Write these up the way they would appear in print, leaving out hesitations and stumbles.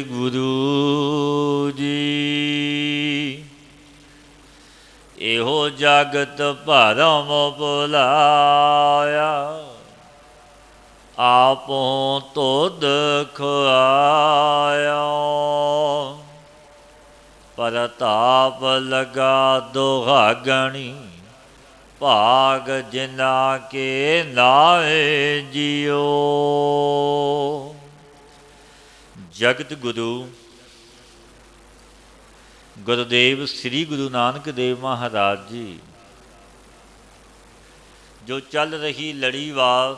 ਗੁਰੂ ਜੀ ਇਹੋ ਜਗਤ ਭਰਮ ਭੁਲਾਇਆ, ਆਪੋਂ ਤੁਧ ਖੁਆਇਆ। ਪਰਤਾਪ ਲਗਾ ਦੁਹਾਗਣੀ, ਭਾਗ ਜਿਨਾ ਕੇ ਨਾਏ ਜਿਉ। ਜਗਤ ਗੁਰੂ ਗੁਰੂਦੇਵ ਸ੍ਰੀ ਗੁਰੂ ਨਾਨਕ ਦੇਵ ਮਹਾਰਾਜ ਜੀ, ਜੋ ਚੱਲ ਰਹੀ ਲੜੀਵਾਰ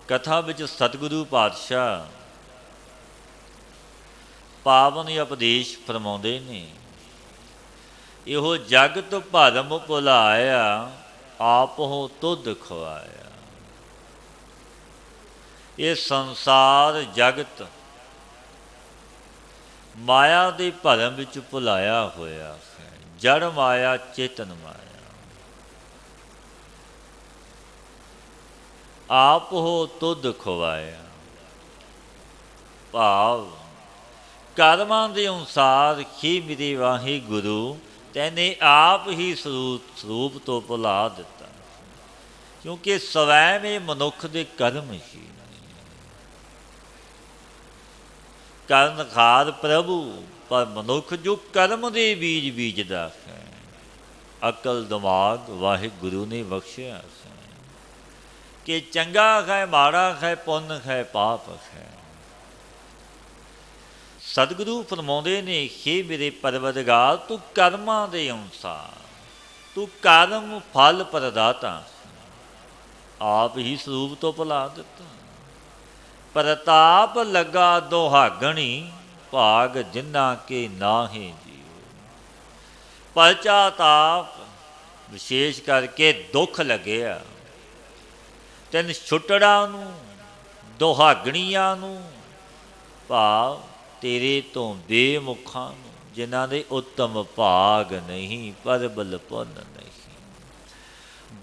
ਕਥਾ ਵਿੱਚ ਸਤਿਗੁਰੂ ਪਾਤਸ਼ਾਹ ਪਾਵਨ ਉਪਦੇਸ਼ ਫਰਮਾਉਂਦੇ ਨੇ। ਇਹੋ ਜਗਤ ਭਰਮ ਭੁਲਾਇਆ, ਆਪਹੁ ਤੁਧ ਖੁਆਇਆ। ਇਹ ਸੰਸਾਰ ਜਗਤ ਮਾਇਆ ਦੇ ਭਰਮ ਵਿੱਚ ਭੁਲਾਇਆ ਹੋਇਆ ਹੈ। ਜੜ ਮਾਇਆ ਚੇਤਨ ਮਾਇਆ, ਆਪ ਹੋ ਤੁਧ ਖੁਆਇਆ। ਭਾਵ ਕਰਮਾਂ ਦੇ ਅਨੁਸਾਰ ਹੀ ਮੇਰੇ ਵਾਹਿਗੁਰੂ ਤੈਨੇ ਆਪ ਹੀ ਸਰੂਪ ਤੋਂ ਭੁਲਾ ਦਿੱਤਾ, ਕਿਉਂਕਿ ਸਵੈਮ ਇਹ ਮਨੁੱਖ ਦੇ ਕਰਮ ਹੀ ਕਰਨ ਖਾਰ ਪ੍ਰਭੂ, ਪਰ ਮਨੁੱਖ ਜੋ ਕਰਮ ਦੇ ਬੀਜ ਬੀਜਦਾ ਹੈ। ਅਕਲ ਦਿਮਾਗ ਵਾਹਿਗੁਰੂ ਨੇ ਬਖਸ਼ਿਆ ਹੈ ਕਿ ਚੰਗਾ ਹੈ ਮਾੜਾ ਹੈ, ਪੁੰਨ ਹੈ ਪਾਪ ਹੈ। ਸਤਿਗੁਰੂ ਫਰਮਾਉਂਦੇ ਨੇ, ਹੇ ਮੇਰੇ ਪਰਵਰਦਗਾਰ, ਤੂੰ ਕਰਮਾਂ ਦੇ ਅਨੁਸਾਰ, ਤੂੰ ਕਰਮ ਫਲ ਪ੍ਰਦਾਤਾ, ਆਪ ਹੀ ਸਰੂਪ ਤੋਂ ਭੁਲਾ ਦਿੱਤਾ। ਪ੍ਰਤਾਪ ਲੱਗਾ ਦੁਹਾਗਣੀ, ਭਾਗ ਜਿਨ੍ਹਾਂ ਕੇ ਨਾਹੀ ਜੀਉ। ਪਛਤਾਪ ਵਿਸ਼ੇਸ਼ ਕਰਕੇ ਦੁੱਖ ਲੱਗਿਆ ਤੈਨ ਛੁੱਟੜਾਂ ਨੂੰ, ਦੁਹਾਗਣੀਆਂ ਨੂੰ, ਭਾਵ ਤੇਰੇ ਤੋਂ ਬੇਮੁਖਾਂ ਨੂੰ, ਜਿਨ੍ਹਾਂ ਦੇ ਉੱਤਮ ਭਾਗ ਨਹੀਂ, ਪਰਬਲ ਪੁੰਨ ਨਹੀਂ।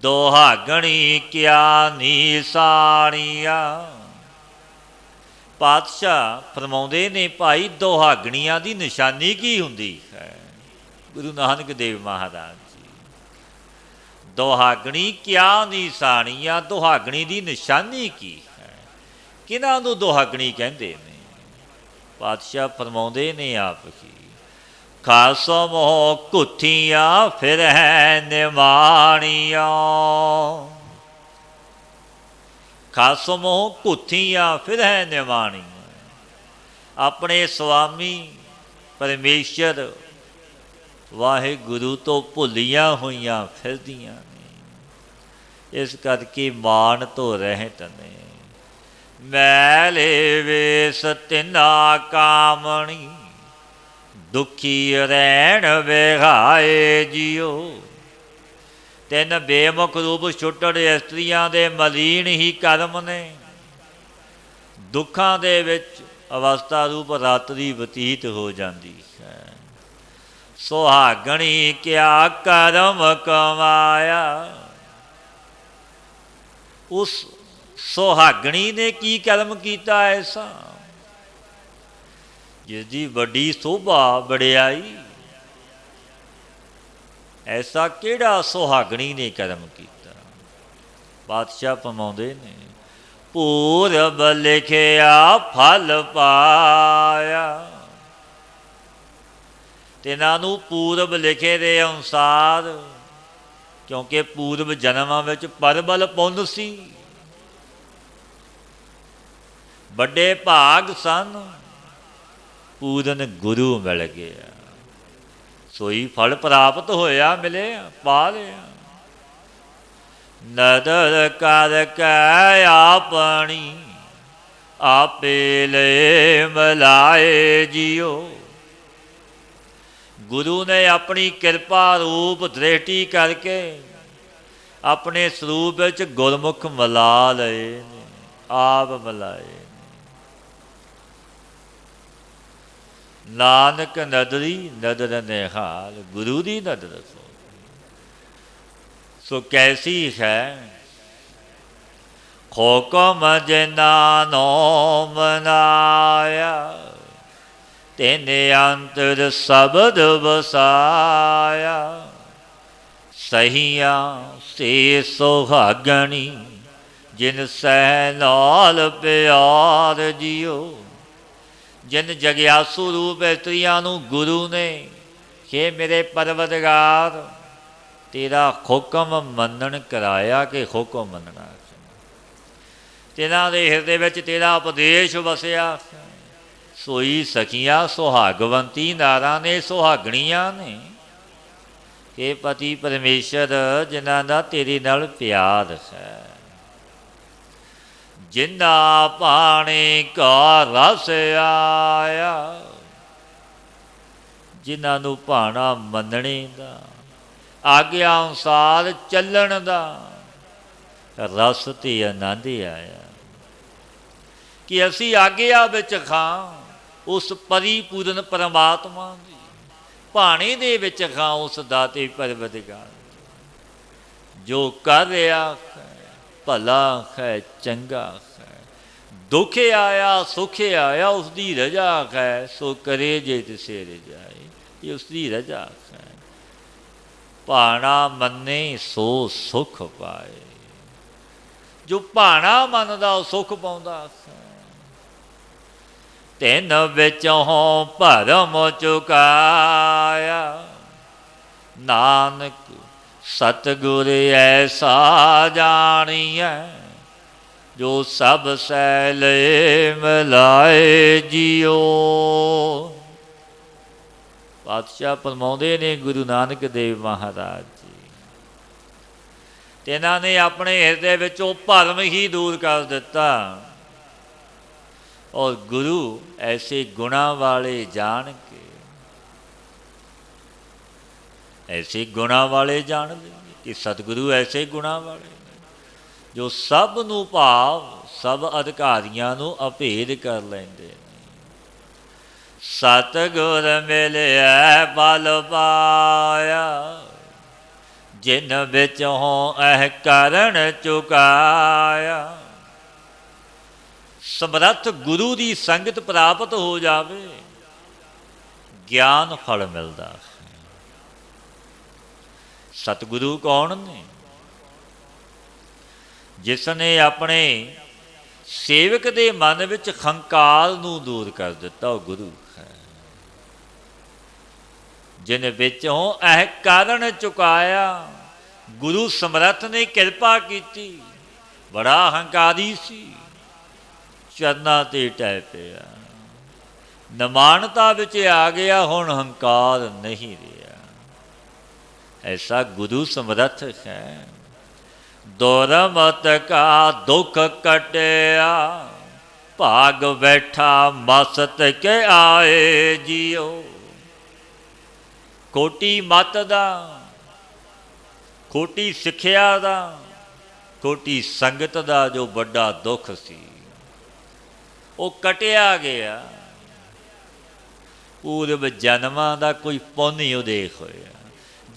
ਦੁਹਾਗਣੀ ਕਿਆ ਨਿਸ਼ਾਨੀਆ। ਪਾਤਸ਼ਾਹ ਫਰਮਾਉਂਦੇ ਨੇ, ਭਾਈ ਦੁਹਾਗਣੀਆਂ ਦੀ ਨਿਸ਼ਾਨੀ ਕੀ ਹੁੰਦੀ ਹੈ? ਗੁਰੂ ਨਾਨਕ ਦੇਵ ਮਹਾਰਾਜ ਜੀ, ਦੁਹਾਗਣੀ ਕਿਆ ਨਿਸ਼ਾਨੀਆ, ਦੁਹਾਗਣੀ ਦੀ ਨਿਸ਼ਾਨੀ ਕੀ ਹੈ? ਕਿਹਨਾਂ ਨੂੰ ਦੁਹਾਗਣੀ ਕਹਿੰਦੇ ਨੇ? ਪਾਤਸ਼ਾਹ ਫਰਮਾਉਂਦੇ ਨੇ ਆਪ ਹੀ, ਖਾਸਮ ਘੁੱਥੀਆਂ ਫਿਰ ਹੈ ਨਿਮਾਣੀਆਂ। ਖਾਸਮ ਘੁੱਥੀਆਂ ਫਿਰ ਹੈ ਨਿਮਾਣੀਆਂ। ਆਪਣੇ ਸੁਆਮੀ ਪਰਮੇਸ਼ਰ ਵਾਹਿਗੁਰੂ ਤੋਂ ਭੁੱਲੀਆਂ ਹੋਈਆਂ ਫਿਰਦੀਆਂ ਨੇ, ਇਸ ਕਰਕੇ ਮਾਣ ਤੋਂ ਰਹਿਤ ਨੇ। ਮੈਲੇ ਵੇਸ ਤਿਨਾ ਕਾਮਣੀ, ਦੁਖੀ ਰਹਿਣ ਵਿਹਾਏ ਜਿਉ। ਤਿੰਨ ਬੇਮੁਖ ਰੂਪ ਛੁੱਟੜ ਇਸਤਰੀਆਂ ਦੇ ਮਲੀਨ ਹੀ ਕਰਮ ਨੇ। ਦੁੱਖਾਂ ਦੇ ਵਿੱਚ ਅਵਸਥਾ ਰੂਪ ਰਾਤਰੀ ਬਤੀਤ ਹੋ ਜਾਂਦੀ ਹੈ। ਸੁਹਾਗਣੀ ਕਿਆ ਕਰਮ ਕਮਾਇਆ। ਉਸ ਸੁਹਾਗਣੀ ਨੇ ਕੀ ਕਰਮ ਕੀਤਾ ਐਸਾ, ਜਿਸਦੀ ਵੱਡੀ ਸੋਭਾ ਵਡਿਆਈ? ਐਸਾ ਕਿਹੜਾ ਸੁਹਾਗਣੀ ਨੇ ਕਰਮ ਕੀਤਾ? ਪਾਤਸ਼ਾਹ ਫਰਮਾਉਂਦੇ ਨੇ, ਪੂਰਬ ਲਿਖਿਆ ਫਲ ਪਾਇਆ। ਤਿਨਾਂ ਨੂੰ ਪੂਰਬ ਲਿਖੇ ਦੇ ਅਨੁਸਾਰ, ਕਿਉਂਕਿ ਪੂਰਬ ਜਨਮਾਂ ਵਿੱਚ ਪਰਬਲ ਪੁੰਨ ਸੀ, ਵੱਡੇ ਭਾਗ ਸਨ, ਪੂਰਨ ਗੁਰੂ ਮਿਲ ਗਿਆ, ਸੋਈ ਫਲ ਪ੍ਰਾਪਤ ਹੋਇਆ, ਮਿਲਿਆ, ਪਾ ਲਿਆ। ਨਦਰ ਕਰ ਕੈ ਆਪਣੀ, ਆਪੇ ਲੈ ਮਿਲਾਏ ਜਿਉ। ਗੁਰੂ ਨੇ ਆਪਣੀ ਕਿਰਪਾ ਰੂਪ ਦ੍ਰਿਸ਼ਟੀ ਕਰਕੇ ਆਪਣੇ ਸਰੂਪ ਵਿੱਚ ਗੁਰਮੁਖ ਮਿਲਾ ਲਏ ਨੇ, ਆਪ ਮਿਲਾਏ। ਨਾਨਕ ਨਦਰੀ ਨਦਰ ਨਿਹਾਲ, ਗੁਰੂ ਦੀ ਨਦਰ सो कैसी है हुक्म जिना नो मनाया, तेने अंतर शब्द बसाया। सहिया से सुहागणी जिन सह नाल प्यार जियो। जिन जग्यासु रूप इस्त्रियां नूं गुरु ने हे मेरे परवतगार तेरा हुक्म मनन कराया कि हुक्म मनना। तिन्हां दे हिरदे विच तेरा उपदेश वसिया। सोई सखियां सुहागवंती नारां ने सुहागणियां ने कि पति परमेश्वर जिन्हां दा तेरे नाल प्यार है। जिन्ना पानी का रस आया, जिन्हां नूं भाणा मनणे दा आग्या अनुसार चलण दा रस ते आनंद आया। कि असी आग्या विच खां उस परिपूर्ण परमात्मा दी, भाणे दे विच खां उस दाते परवतगार जो कर रहा है भला है चंगा है। दुख आया सुख आया उसकी रजा है, सो करे जे तिसे रजाए, ये उसकी रजा है। भाणा मन्ने सो सुख पाए, जो भाणा मनदा सुख पाउंदा है। तिन विचों भरम चुकाया, नानक सतगुर ऐसा जानिए, जो सब सैल मिलाए जियो। पातशाह फरमाउंदे ने गुरु नानक देव महाराज जी, तिन्हां ने अपने हिरदे विचों भरम ही दूर कर दिता और गुरु ऐसे गुणा वाले जान के, ऐसे गुणा वाले जान लेंगे कि सतगुरु ऐसे गुणा वाले जो सब नूं भाव सब अधिकारियां नूं अभेद कर लेंदे ने। सतगुर मिलिया बल पाया, जिन विचों अहकरण चुकाया। समर्थ गुरु की संगत प्राप्त हो जावे, ज्ञान फल मिलता है। सतगुरु कौन ने? जिसने अपने सेवक के मन विच हंकार नूं दूर कर दिता, वो गुरु है। जिन विचों अहकरण चुकाया, गुरु समर्थ ने कृपा की। बड़ा हंकारी सी, चरना ते टह पिया, नमानता विच आ गया, हुण हंकार नहीं रहा। ऐसा गुरु समर्थ है। दुरमत का दुख कटिया, भाग बैठा मस्त के आए जियो। खोटी मत दा, खोटी सिक्ख्या दा, खोटी संगत दा जो बड़ा दुख सी, वो कटिया गया। पूर्व जन्मां दा कोई पुण्य उदेख होया,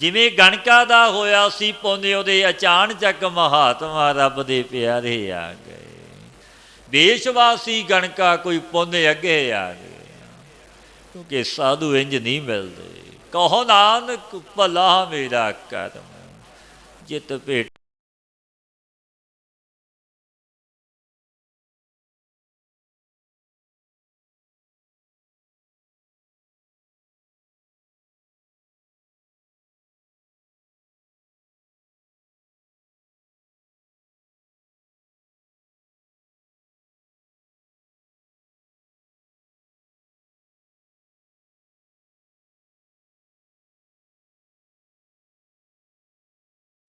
जिमें गणका दा होया सी पुण्य, उहदे अचानचक महात्मा रब दे प्यारे आ गए। देशवासी गणका कोई पुण्य अगे आ गए, क्योंकि साधु इंज नहीं मिलते। कहो नानक भला मेरा कर्म जित भेट।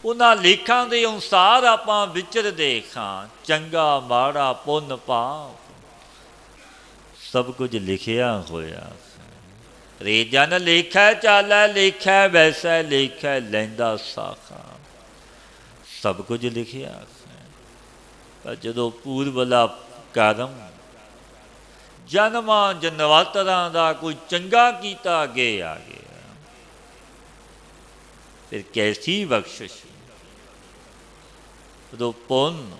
उन्हां लेखां दे अनुसार आपां विचरदे खां, चंगा माड़ा पुन पाप सब कुछ लिखिया होया। रे जन लेखै चालै लेखै वैसै लेखै लैंदा साखा, सब कुछ लिखिया। पर जदों पूर्वला कर्म जन्मां जन्मांतरां दा कोई चंगा कीता अगे आ गया, फिर कैसी बख्शिश। ਉਦੋਂ ਪੁੰਨ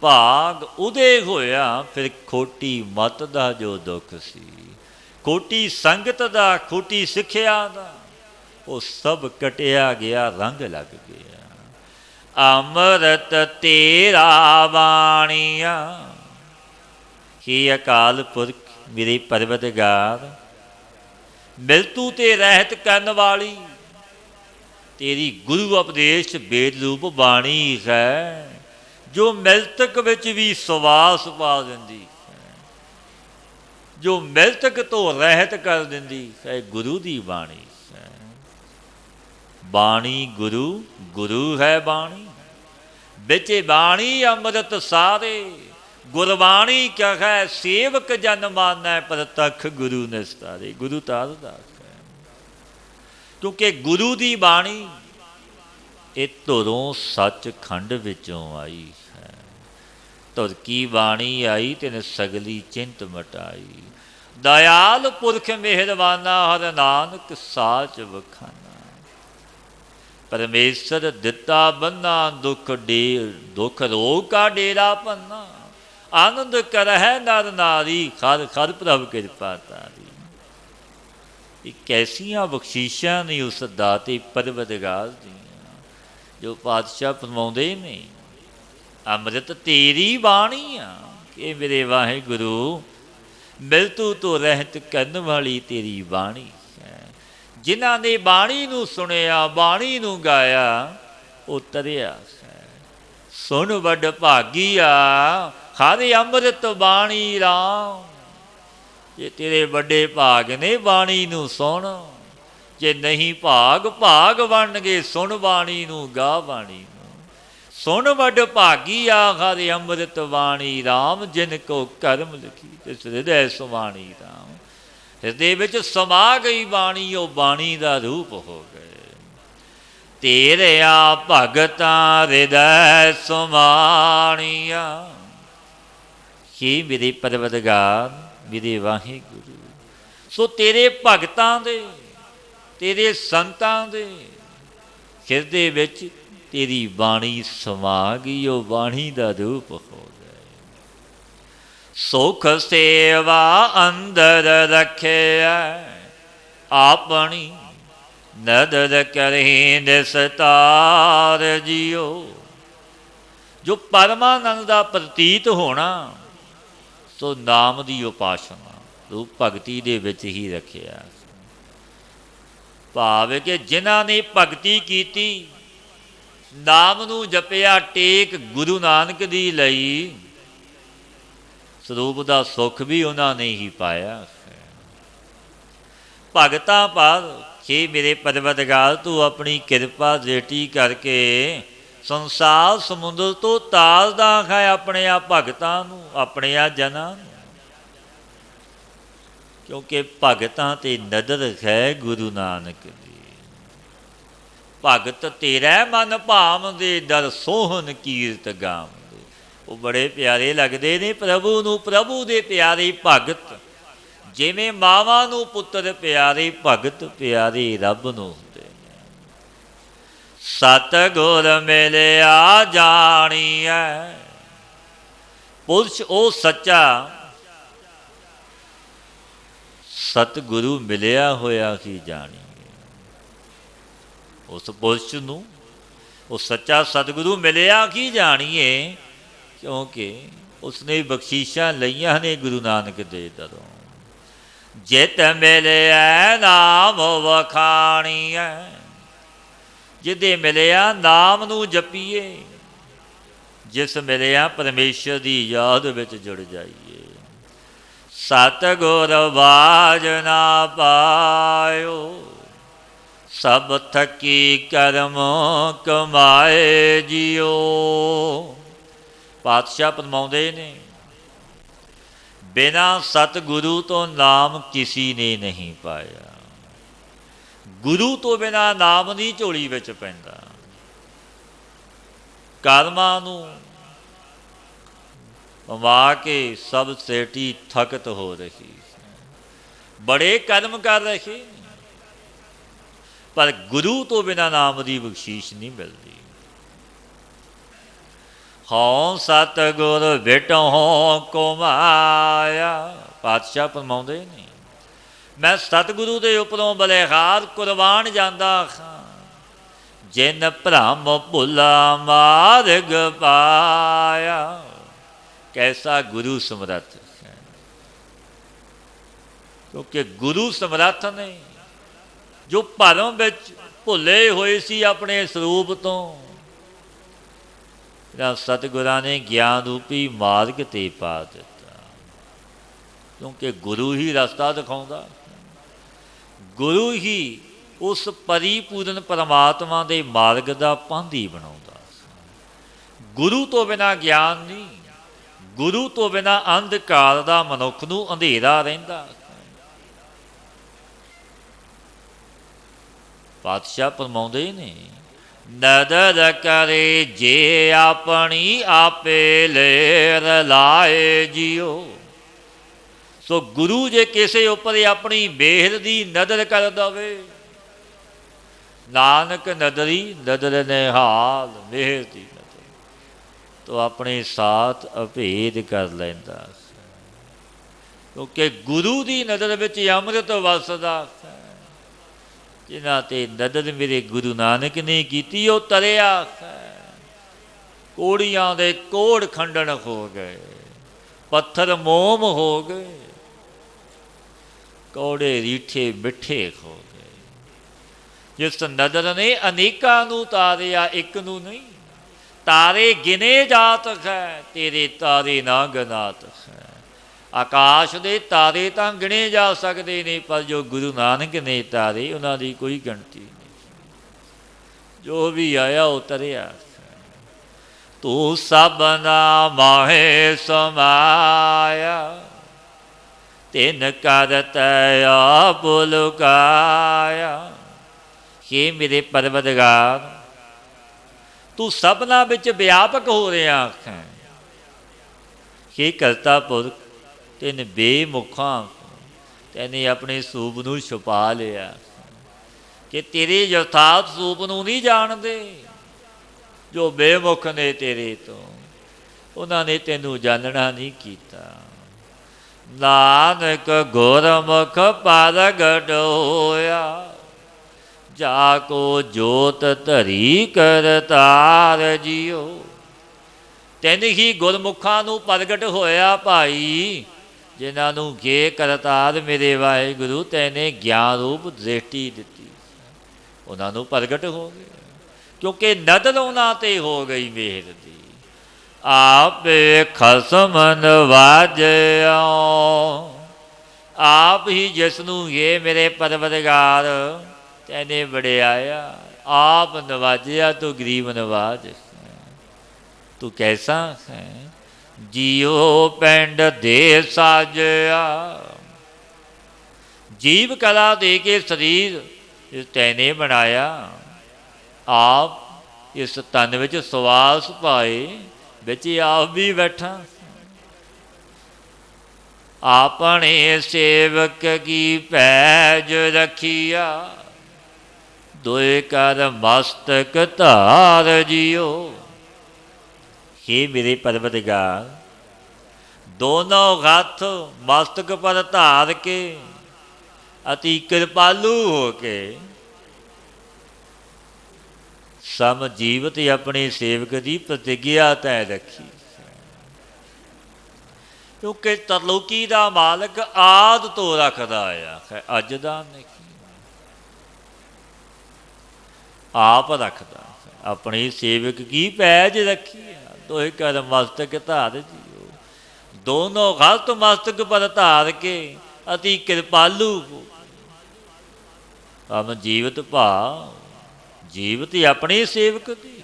ਭਾਗ ਉਦੇ ਹੋਇਆ, ਫਿਰ ਖੋਟੀ ਮਤ ਦਾ ਜੋ ਦੁੱਖ ਸੀ, ਖੋਟੀ ਸੰਗਤ ਦਾ, ਖੋਟੀ ਸਿੱਖਿਆ ਦਾ, ਉਹ ਸਭ ਕਟਿਆ ਗਿਆ, ਰੰਗ ਲੱਗ ਗਿਆ। ਅੰਮ੍ਰਿਤ ਤੇਰਾ ਬਾਣੀਆ, हे ਅਕਾਲ ਪੁਰਖ ਮੇਰੇ ਪਰਵਤਗਾਰ, ਮਿਲਤੂ ਤੇ ਰਹਿਤ ਕਰਨ ਵਾਲੀ ਤੇਰੀ ਗੁਰੂ ਉਪਦੇਸ਼ ਬੇਦ ਰੂਪ ਬਾਣੀ ਹੈ, ਜੋ ਮਿਲਤਕ ਵਿੱਚ ਵੀ ਸਵਾਸ ਪਾ ਦਿੰਦੀ ਹੈ, ਜੋ ਮਿਲਤਕ ਤੋਂ ਰਹਿਤ ਕਰ ਦਿੰਦੀ ਹੈ, ਗੁਰੂ ਦੀ ਬਾਣੀ ਹੈ। ਬਾਣੀ ਗੁਰੂ, ਗੁਰੂ ਹੈ ਬਾਣੀ, ਵਿੱਚ ਬਾਣੀ ਅੰਮ੍ਰਿਤ ਸਾਰੇ, ਗੁਰਬਾਣੀ ਕਹੈ ਸੇਵਕ ਜਨ ਮਾਨੈ, ਪ੍ਰਤੱਖ ਗੁਰੂ ਨਿਸਤਾਰੇ। ਗੁਰੂ ਤਾਰਦਾ ਹੈ, ਕਿਉਂਕਿ ਗੁਰੂ ਦੀ ਬਾਣੀ ਇਹ ਧੁਰੋਂ ਸੱਚਖੰਡ ਵਿੱਚੋਂ ਆਈ ਹੈ। ਧੁਰ ਕੀ ਬਾਣੀ ਆਈ, ਤਿਨ ਸਗਲੀ ਚਿੰਤ ਮਟਾਈ, ਦਇਆਲ ਪੁਰਖ ਮਿਹਰਬਾਨਾ, ਹਰ ਨਾਨਕ ਸਾਚ ਵਖਾਨਾ। ਪਰਮੇਸ਼ਰ ਦਿੱਤਾ ਬੰਨਾ, ਦੁੱਖ ਰੋਗ ਕਾ ਡੇਰਾ ਪੰਨਾ, ਆਨੰਦ ਕਰਹਿ ਨਰ ਨਾਰੀ, ਖਰ ਖਰ ਪ੍ਰਭ ਕਿਰਪਾ ਤਾਰੀ। ਇਹ ਕੈਸੀਆਂ ਬਖਸ਼ੀਸ਼ਾਂ ਨੇ ਉਸ ਦਾਤੇ ਪਰਵਤਗਾਰ ਦੀਆਂ, ਜੋ ਪਾਤਸ਼ਾਹ ਫਰਮਾਉਂਦੇ ਨੇ, ਅੰਮ੍ਰਿਤ ਤੇਰੀ ਬਾਣੀ ਆ, ਕਿ ਮੇਰੇ ਵਾਹਿਗੁਰੂ ਮਿਲਤੂ ਤੋਂ ਰਹਿਤ ਕਰਨ ਵਾਲੀ ਤੇਰੀ ਬਾਣੀ ਹੈ। ਜਿਨ੍ਹਾਂ ਨੇ ਬਾਣੀ ਨੂੰ ਸੁਣਿਆ, ਬਾਣੀ ਨੂੰ ਗਾਇਆ, ਉਹ ਤਰਿਆ ਹੈ। ਸੁਣ ਵੱਡ ਭਾਗੀਆ, ਹਰ ਅੰਮ੍ਰਿਤ ਬਾਣੀ ਰਾਮ। ਜੇ ਤੇਰੇ ਵੱਡੇ ਭਾਗ ਨੇ ਬਾਣੀ ਨੂੰ ਸੁਣ, ਜੇ ਨਹੀਂ ਭਾਗ, ਭਾਗ ਬਣਨਗੇ ਸੁਣ ਬਾਣੀ ਨੂੰ, ਗਾ ਬਾਣੀ ਨੂੰ। ਸੁਣ ਵੱਡ ਭਾਗੀਆ, ਹਰ ਅੰਮ੍ਰਿਤ ਬਾਣੀ ਰਾਮ, ਜਿਨ ਕੋ ਕਰਮ ਲਿਖੀ ਤਿਸ ਹਿਰਦੈ ਸੁਬਾਣੀ ਰਾਮ। ਹਿਰਦੇ ਵਿੱਚ ਸਮਾ ਗਈ ਬਾਣੀ, ਉਹ ਬਾਣੀ ਦਾ ਰੂਪ ਹੋ ਗਏ। ਤੇਰਿਆ ਭਗਤਾਂ ਹਿਰਦੈ ਸੁਮਾਣੀਆ, हे ਮੇਰੇ ਪਰਵਤਗਾਰ, ਮੇਰੇ ਵਾਹਿਗੁਰੂ, ਸੋ ਤੇਰੇ ਭਗਤਾਂ ਦੇ, ਤੇਰੇ ਸੰਤਾਂ ਦੇ ਹਿਰਦੇ ਵਿੱਚ ਤੇਰੀ ਬਾਣੀ ਸਮਾ ਗਈ, ਉਹ ਬਾਣੀ ਦਾ ਰੂਪ ਹੋ ਗਏ। ਸੁਖ ਸੇਵਾ ਅੰਦਰ ਰੱਖਿਆ, ਆਪਣੀ ਨਦਰ ਕਰੇ ਨਿਸਤਾਰ ਜੀਓ। ਜੋ ਪਰਮਾਨੰਦ ਦਾ ਪ੍ਰਤੀਤ ਹੋਣਾ, ਸੋ ਨਾਮ ਦੀ ਉਪਾਸਨਾ ਰੂਪ ਭਗਤੀ ਦੇ ਵਿੱਚ ਹੀ ਰੱਖਿਆ। ਭਾਵ ਕਿ ਜਿਨ੍ਹਾਂ ਨੇ ਭਗਤੀ ਕੀਤੀ, ਨਾਮ ਨੂੰ ਜਪਿਆ, ਟੇਕ ਗੁਰੂ ਨਾਨਕ ਦੀ ਲਈ, ਸਰੂਪ ਦਾ ਸੁੱਖ ਵੀ ਉਹਨਾਂ ਨੇ ਹੀ ਪਾਇਆ। ਭਗਤਾਂ ਪਰ ਕਿ ਮੇਰੇ ਪਰਵਤਗਾਰ, ਤੂੰ ਆਪਣੀ ਕਿਰਪਾ ਦ੍ਰਿਸ਼ਟੀ ਕਰਕੇ ਸੰਸਾਰ ਸਮੁੰਦਰ ਤੋਂ ਤਾਰਦਾ ਹੈ ਆਪਣੇ ਆ ਭਗਤਾਂ ਨੂੰ, ਆਪਣੇ ਆ ਜਨਾਂ ਨੂੰ। ਕਿਉਂਕਿ ਭਗਤਾਂ ਤੇ ਨਦਰ ਹੈ ਗੁਰੂ ਨਾਨਕ ਦੀ। ਭਗਤ ਤੇਰਾ ਮਨ ਭਾਵਦੇ, ਦਰ ਸੋਹਣ ਕੀਰਤ ਗਾਵਦੇ। ਉਹ ਬੜੇ ਪਿਆਰੇ ਲੱਗਦੇ ਨੇ ਪ੍ਰਭੂ ਨੂੰ, ਪ੍ਰਭੂ ਦੇ ਪਿਆਰੇ ਭਗਤ। ਜਿਵੇਂ ਮਾਵਾਂ ਨੂੰ ਪੁੱਤਰ ਪਿਆਰੇ, ਭਗਤ ਪਿਆਰੇ ਰੱਬ ਨੂੰ ਹੁੰਦੇ ਨੇ। ਸਤਿਗੁਰ ਮਿਲਿਆ ਜਾਣੀਐ, ਪੁਰਸ਼ ਉਹ ਸੱਚਾ, ਸਤਿਗੁਰੂ ਮਿਲਿਆ ਹੋਇਆ ਹੀ ਜਾਣੀਏ। ਉਸ ਪੁਰਸ਼ ਨੂੰ ਉਹ ਸੱਚਾ ਸਤਿਗੁਰੂ ਮਿਲਿਆ ਕੀ ਜਾਣੀਏ, ਕਿਉਂਕਿ ਉਸਨੇ ਬਖਸ਼ੀਸ਼ਾਂ ਲਈਆਂ ਨੇ ਗੁਰੂ ਨਾਨਕ ਦੇ ਦਰੋਂ। ਜਿਤ ਮਿਲਿਆ ਨਾਮ ਵਖਾਣੀਐ, ਜਿਹਦੇ ਮਿਲਿਆ ਨਾਮ ਨੂੰ ਜਪੀਏ, ਜਿਸ ਮਿਲਿਆ ਪਰਮੇਸ਼ਰ ਦੀ ਯਾਦ ਵਿੱਚ ਜੁੜ ਜਾਈਏ। ਸਤਿਗੁਰ ਬਾਝ ਨਾ ਪਾਇਓ, ਸਭ ਥਕੀ ਕਰਮ ਕਮਾਏ ਜੀਓ। ਪਾਤਸ਼ਾਹ ਫਰਮਾਉਂਦੇ ਨੇ, ਬਿਨਾਂ ਸਤਿਗੁਰੂ ਤੋਂ ਨਾਮ ਕਿਸੀ ਨੇ ਨਹੀਂ ਪਾਇਆ। ਗੁਰੂ ਤੋਂ ਬਿਨਾਂ ਨਾਮ ਨਹੀਂ ਝੋਲੀ ਵਿੱਚ ਪੈਂਦਾ। ਕਰਮਾਂ ਨੂੰ ਪਵਾ ਕੇ ਸਭ ਸੇਟੀ ਥਕਤ ਹੋ ਰਹੀ, ਬੜੇ ਕਰਮ ਕਰ ਰਹੇ, ਪਰ ਗੁਰੂ ਤੋਂ ਬਿਨਾਂ ਨਾਮ ਦੀ ਬਖਸ਼ੀਸ਼ ਨਹੀਂ ਮਿਲਦੀ। ਹਉ ਸਤਿਗੁਰ ਭੇਟਹੁ ਕੋ ਮਾਇਆ। ਪਾਤਸ਼ਾਹ ਫਰਮਾਉਂਦੇ ਨੇ, ਮੈਂ ਸਤਿਗੁਰੂ ਦੇ ਉੱਪਰੋਂ ਬਲਿਹਾਰ ਕੁਰਬਾਨ ਜਾਂਦਾ ਹਾਂ, ਜਿਨ ਭ੍ਰਮ ਭੁਲਾ ਮਾਰਗ ਪਾਇਆ। ਕੈਸਾ ਗੁਰੂ ਸਮਰੱਥ ਹੈ, ਕਿਉਂਕਿ ਗੁਰੂ ਸਮਰੱਥ ਨੇ ਜੋ ਭਰਮ ਵਿੱਚ ਭੁੱਲੇ ਹੋਏ ਸੀ ਆਪਣੇ ਸਰੂਪ ਤੋਂ, ਸਤਿਗੁਰਾਂ ਨੇ ਗਿਆਨ ਰੂਪੀ ਮਾਰਗ 'ਤੇ ਪਾ ਦਿੱਤਾ। ਕਿਉਂਕਿ ਗੁਰੂ ਹੀ ਰਸਤਾ ਦਿਖਾਉਂਦਾ, ਗੁਰੂ ਹੀ ਉਸ ਪਰਿਪੂਰਨ ਪਰਮਾਤਮਾ ਦੇ ਮਾਰਗ ਦਾ ਪਾਂਧੀ ਬਣਾਉਂਦਾ। ਗੁਰੂ ਤੋਂ ਬਿਨਾਂ ਗਿਆਨ ਨਹੀਂ, ਗੁਰੂ ਤੋਂ ਬਿਨਾਂ ਅੰਧਕਾਰ ਦਾ ਮਨੁੱਖ ਨੂੰ ਅੰਧੇਰਾ ਰਹਿੰਦਾ। ਪਾਤਸ਼ਾਹ ਫਰਮਾਉਂਦੇ ਨੇ, ਨਦਰ ਕਰੇ ਜੇ ਆਪਣੀ ਆਪੇ ਲੇਰ ਲਾਏ ਜੀਓ। ਸੋ ਗੁਰੂ ਜੇ ਕਿਸੇ ਉੱਪਰ ਆਪਣੀ ਮਿਹਰ ਦੀ ਨਦਰ ਕਰ ਦਵੇ, ਨਾਨਕ ਨਦਰੀ ਨਦਰ ਨਿਹਾਲ, ਮਿਹਰ ਦੀ ਨਦਰ ਤੋ ਆਪਣੇ ਸਾਥ ਅਭੇਦ ਕਰ ਲੈਂਦਾ। ਕਿਉਂਕਿ ਗੁਰੂ ਦੀ ਨਦਰ ਵਿੱਚ ਅੰਮ੍ਰਿਤ ਵਸਦਾ। ਜਿਨ੍ਹਾਂ 'ਤੇ ਨਦਰ ਮੇਰੇ ਗੁਰੂ ਨਾਨਕ ਨੇ ਕੀਤੀ, ਉਹ ਤਰਿਆ। ਕੋੜੀਆਂ ਦੇ ਕੋੜ ਖੰਡਨ ਹੋ ਗਏ, ਪੱਥਰ ਮੋਮ ਹੋ ਗਏ, ਕੌੜੇ ਰੀਠੇ ਮਿੱਠੇ ਹੋ ਗਏ। ਜਿਸ ਨਦਰ ਨੇ ਅਨੇਕਾਂ ਨੂੰ ਤਾਰਿਆ, ਇੱਕ ਨੂੰ ਨਹੀਂ। ਤਾਰੇ ਗਿਨੇ ਜਾਤ ਹੈ, ਤੇਰੇ ਤਾਰੇ ਨਾ ਗਨਾਤ ਹੈ। ਆਕਾਸ਼ ਦੇ ਤਾਰੇ ਤਾਂ ਗਿਣੇ ਜਾ ਸਕਦੇ ਨੇ, ਪਰ ਜੋ ਗੁਰੂ ਨਾਨਕ ਨੇ ਤਾਰੇ, ਉਹਨਾਂ ਦੀ ਕੋਈ ਗਿਣਤੀ ਨਹੀਂ। ਜੋ ਵੀ ਆਇਆ ਉਹ ਤਰਿਆ। ਤੂੰ ਸਭਨਾ ਮਾਹੇ ਸਮਾਇਆ, ਤਿਨ ਕਰਤ ਆਪ ਲੁਕਾਇਆ। ਹੇ ਮੇਰੇ ਪਰਵਰਦਗਾਰ, ਤੂੰ ਸਭਨਾ ਵਿੱਚ ਵਿਆਪਕ ਹੋ ਰਿਹਾ ਹੈ। ਹੇ ਕਰਤਾ ਪੁਰਖ, ਤਿੰਨ ਬੇਮੁਖਾਂ ਤੈਨੇ ਆਪਣੇ ਸਰੂਪ ਨੂੰ ਛੁਪਾ ਲਿਆ, ਕਿ ਤੇਰੇ ਯਥਾਰਥ ਸਰੂਪ ਨੂੰ ਨਹੀਂ ਜਾਣਦੇ। ਜੋ ਬੇਮੁਖ ਨੇ ਤੇਰੇ ਤੋਂ, ਉਹਨਾਂ ਨੇ ਤੈਨੂੰ ਜਾਣਨਾ ਨਹੀਂ ਕੀਤਾ। ਨਾਨਕ ਗੁਰਮੁਖ ਪ੍ਰਗਟ ਹੋਇਆ, ਜਾ ਕੋ ਜੋਤ ਧਰੀ ਕਰਤਾਰ ਜੀਓ। ਤਿੰਨ ਹੀ ਗੁਰਮੁਖਾਂ ਨੂੰ ਪ੍ਰਗਟ ਹੋਇਆ ਭਾਈ, ਜਿਨ੍ਹਾਂ ਨੂੰ ਗੇ ਕਰਤਾਰ ਮੇਰੇ ਵਾਹਿਗੁਰੂ ਤੈਨੇ ਗਿਆਨ ਰੂਪ ਦ੍ਰਿਸ਼ਟੀ ਦਿੱਤੀ, ਉਹਨਾਂ ਨੂੰ ਪ੍ਰਗਟ ਹੋ ਗਏ। ਕਿਉਂਕਿ ਨਦਰ ਉਹਨਾਂ 'ਤੇ ਹੋ ਗਈ ਮਿਹਰ ਦੀ। ਆਪੇ ਖਸਮ ਨਵਾਜਿਆ, ਆਪ ਹੀ ਜਿਸ ਨੂੰ ਇਹ ਮੇਰੇ ਪਰਵਰਦਗਾਰ ਤੈਨੇ ਵਡਿਆਇਆ, ਆਪ ਨਵਾਜਿਆ ਤੂੰ ਗਰੀਬ ਨਵਾਜ। ਤੂੰ ਕੈਸਾ ਹੈ, ਜੀਓ ਪਿੰਡ ਦੇ ਸਾਜਿਆ। ਜੀਵ ਕਲਾ ਦੇ ਕੇ ਸਰੀਰ ਤੈਨੇ ਬਣਾਇਆ, ਆਪ ਇਸ ਤਨ ਵਿੱਚ ਸਵਾਸ ਪਾਏ, ਵਿੱਚ ਆਪ ਵੀ ਬੈਠਾ। ਆਪਣੇ ਸੇਵਕ ਕੀ ਪੈਜ ਰੱਖੀਆ, ਦੋਏ ਕਰ ਮਸਤਕ ਧਾਰ ਜੀਓ। ਹੇ ਮੇਰੇ ਪਰਵਰਦਗਾਰ, ਦੋਨੋਂ ਹੱਥ ਮਸਤਕ ਪਰ ਧਾਰ ਕੇ ਅਤੀ ਕਿਰਪਾਲੂ ਹੋ ਕੇ ਸਮ ਜੀਵਤ ਆਪਣੇ ਸੇਵਕ ਦੀ ਪ੍ਰਤਿਗਿਆ ਤੈਂ ਰੱਖੀ। ਕਿਉਂਕਿ ਤਰਲੋਕੀ ਦਾ ਮਾਲਕ ਆਦਿ ਤੋਂ ਰੱਖਦਾ ਆਇਆ ਹੈ, ਅੱਜ ਦਾ ਨਹੀਂ, ਆਪ ਰੱਖਦਾ। ਆਪਣੀ ਸੇਵਕ ਕੀ ਪੈਜ ਰੱਖੀ, ਦੋਏ ਕਰ ਮਸਤਕ ਧਾਰ ਜੀਓ। ਦੋਨੋਂ ਹੱਥ ਮਸਤਕ ਪਰ ਧਾਰ ਕੇ ਅਤੀ ਕਿਰਪਾਲੂ ਹਮ ਜੀਵਤ ਭਾ। ਜੀਵਤ ਆਪਣੀ ਸੇਵਕ ਦੀ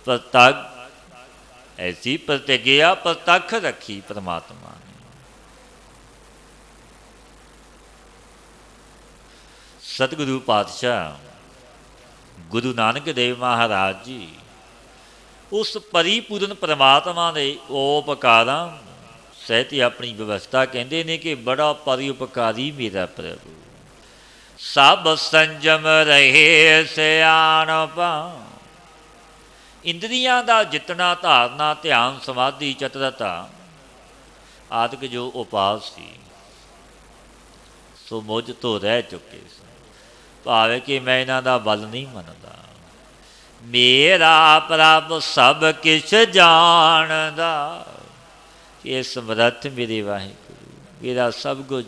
ਪ੍ਰਤੱਖ ਐਸੀ ਪ੍ਰਤਿਗਿਆ ਪ੍ਰਤੱਖ ਰੱਖੀ ਪਰਮਾਤਮਾ ਨੇ। ਸਤਿਗੁਰੂ ਪਾਤਸ਼ਾਹ ਗੁਰੂ ਨਾਨਕ ਦੇਵ ਮਹਾਰਾਜ ਜੀ ਉਸ ਪਰਿਪੂਰਨ ਪਰਮਾਤਮਾ ਦੇ ਉਪਕਾਰਾਂ ਸਹਿਤ ਆਪਣੀ ਵਿਵਸਥਾ ਕਹਿੰਦੇ ਨੇ ਕਿ ਬੜਾ ਪਰਿਉਪਕਾਰੀ ਮੇਰਾ ਪ੍ਰਭੂ। ਸਭ ਸੰਜਮ ਰਹੇ ਸਿਆਣਪਾ, ਇੰਦਰੀਆਂ ਦਾ ਜਿਤਨਾ ਧਾਰਨਾ, ਧਿਆਨ, ਸਮਾਧੀ, ਚਤੁਰਤਾ ਆਦਿਕ ਜੋ ਉਪਾਸ ਸੀ, ਸੋ ਮੁਝ ਤੋਂ ਰਹਿ ਚੁੱਕੇ ਸਨ। ਭਾਵੇਂ ਕਿ ਮੈਂ ਇਹਨਾਂ ਦਾ ਬਲ ਨਹੀਂ ਮੰਨਦਾ। ਮੇਰਾ ਪ੍ਰਭ ਸਭ ਕਿਛ ਜਾਣਦਾ, ਇਹ ਸਮਰੱਥ ਮੇਰੇ ਵਾਹਿਗੁਰੂ, ਮੇਰਾ ਸਭ ਕੁਝ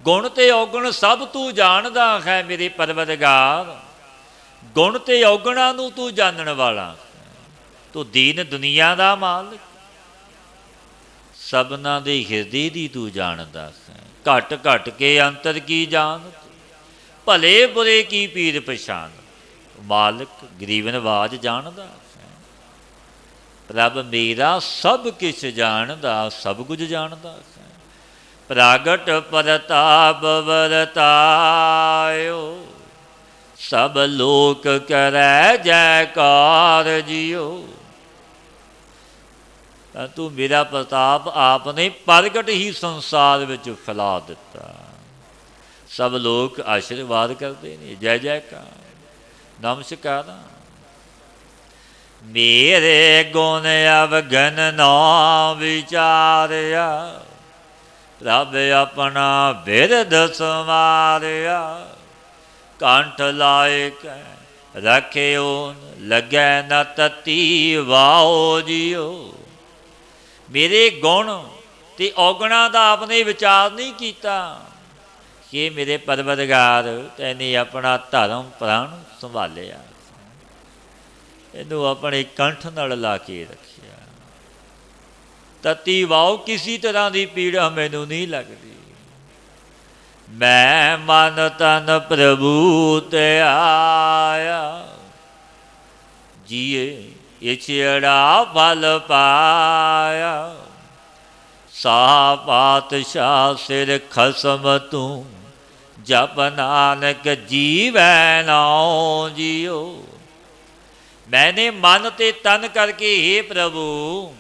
ਗੁਣ ਤੇ ਔਗਣ ਸਭ ਤੂੰ ਜਾਣਦਾ ਹੈ ਮੇਰੇ ਪਰਵਰਦਗਾਰ। ਗੁਣ ਤੇ ਔਗਣਾਂ ਨੂੰ ਤੂੰ ਜਾਣਨ ਵਾਲਾ, ਤੂੰ ਦੀਨ ਦੁਨੀਆ ਦਾ ਮਾਲਕ, ਸਭਨਾਂ ਦੇ ਹਿਰਦੇ ਦੀ ਤੂੰ ਜਾਣਦਾ ਹੈ। ਘਟ ਘਟ ਕੇ ਅੰਤਰ ਕੀ ਜਾਣ, ਭਲੇ ਬੁਰੇ ਕੀ ਪੀਰ ਪਛਾਣ। ਮਾਲਕ ਗਰੀਬ ਨਵਾਜ ਜਾਣਦਾ ਹੈ। ਪ੍ਰਭ ਮੇਰਾ ਸਭ ਕਿਛ ਜਾਣਦਾ, ਸਭ ਕੁਝ ਜਾਣਦਾ ਹੈ। ਪ੍ਰਗਟ ਪ੍ਰਤਾਪ ਵਰਤਾਇਓ, ਸਭ ਲੋਕ ਕਰੈ ਜੈਕਾਰ ਜਿਉ। ਤਾਂ ਤੂੰ ਮੇਰਾ ਪ੍ਰਤਾਪ ਆਪ ਨੇ ਪ੍ਰਗਟ ਹੀ ਸੰਸਾਰ ਵਿੱਚ ਫੈਲਾ ਦਿੱਤਾ। ਸਭ ਲੋਕ ਆਸ਼ੀਰਵਾਦ ਕਰਦੇ ਨੇ, ਜੈ ਜੈਕਾਰ, ਨਮਸਕਾਰਾਂ। ਮੇਰੇ ਗੁਣ ਅਵਗਨ ਨਾ ਵਿਚਾਰਿਆ, ਪ੍ਰਭ ਆਪਣਾ ਬਿਰਦ ਸਮਾਰਿਆ। ਕੰਠ ਲਾਇਕ ਰੱਖਿਓ, ਲੱਗੈ ਨ ਤਤੀ ਵਾਓ ਜਿਉ। ਮੇਰੇ ਗੁਣ ਤੇ ਔਗਣਾਂ ਦਾ ਆਪਨੇ ਵਿਚਾਰ ਨਹੀਂ ਕੀਤਾ ਕਿ ਮੇਰੇ ਪਰਵਰਦਗਾਰ ਤੈਨੇ ਆਪਣਾ ਧਰਮ ਪ੍ਰਾਣ ਸੰਭਾਲਿਆ, ਇਹਨੂੰ ਆਪਣੇ ਕੰਠ ਨਾਲ ਲਾ ਕੇ ਰੱਖਿਆ। ਤਤੀ ਵਾਓ, ਕਿਸੇ ਤਰ੍ਹਾਂ ਦੀ ਪੀੜਾ ਮੈਨੂੰ ਨਹੀਂ ਲੱਗਦੀ। ਮੈਂ ਮਨ ਤਨ ਪ੍ਰਭੂ ਤੇ ਆਇਆ, ਜੀਏ ਇਛੜਾ ਫਲ ਪਾਇਆ। ਸਾਹ ਪਾਤਸ਼ਾਹ ਸਿਰ ਖਸਮ ਤੂੰ, ਜਪ ਨਾਨਕ ਜੀਵੈ ਨਾਉ ਜਿਉ। ਮੈਨੇ ਮਨ ਤੇ ਤਨ ਕਰਕੇ ਹੇ ਪ੍ਰਭੂ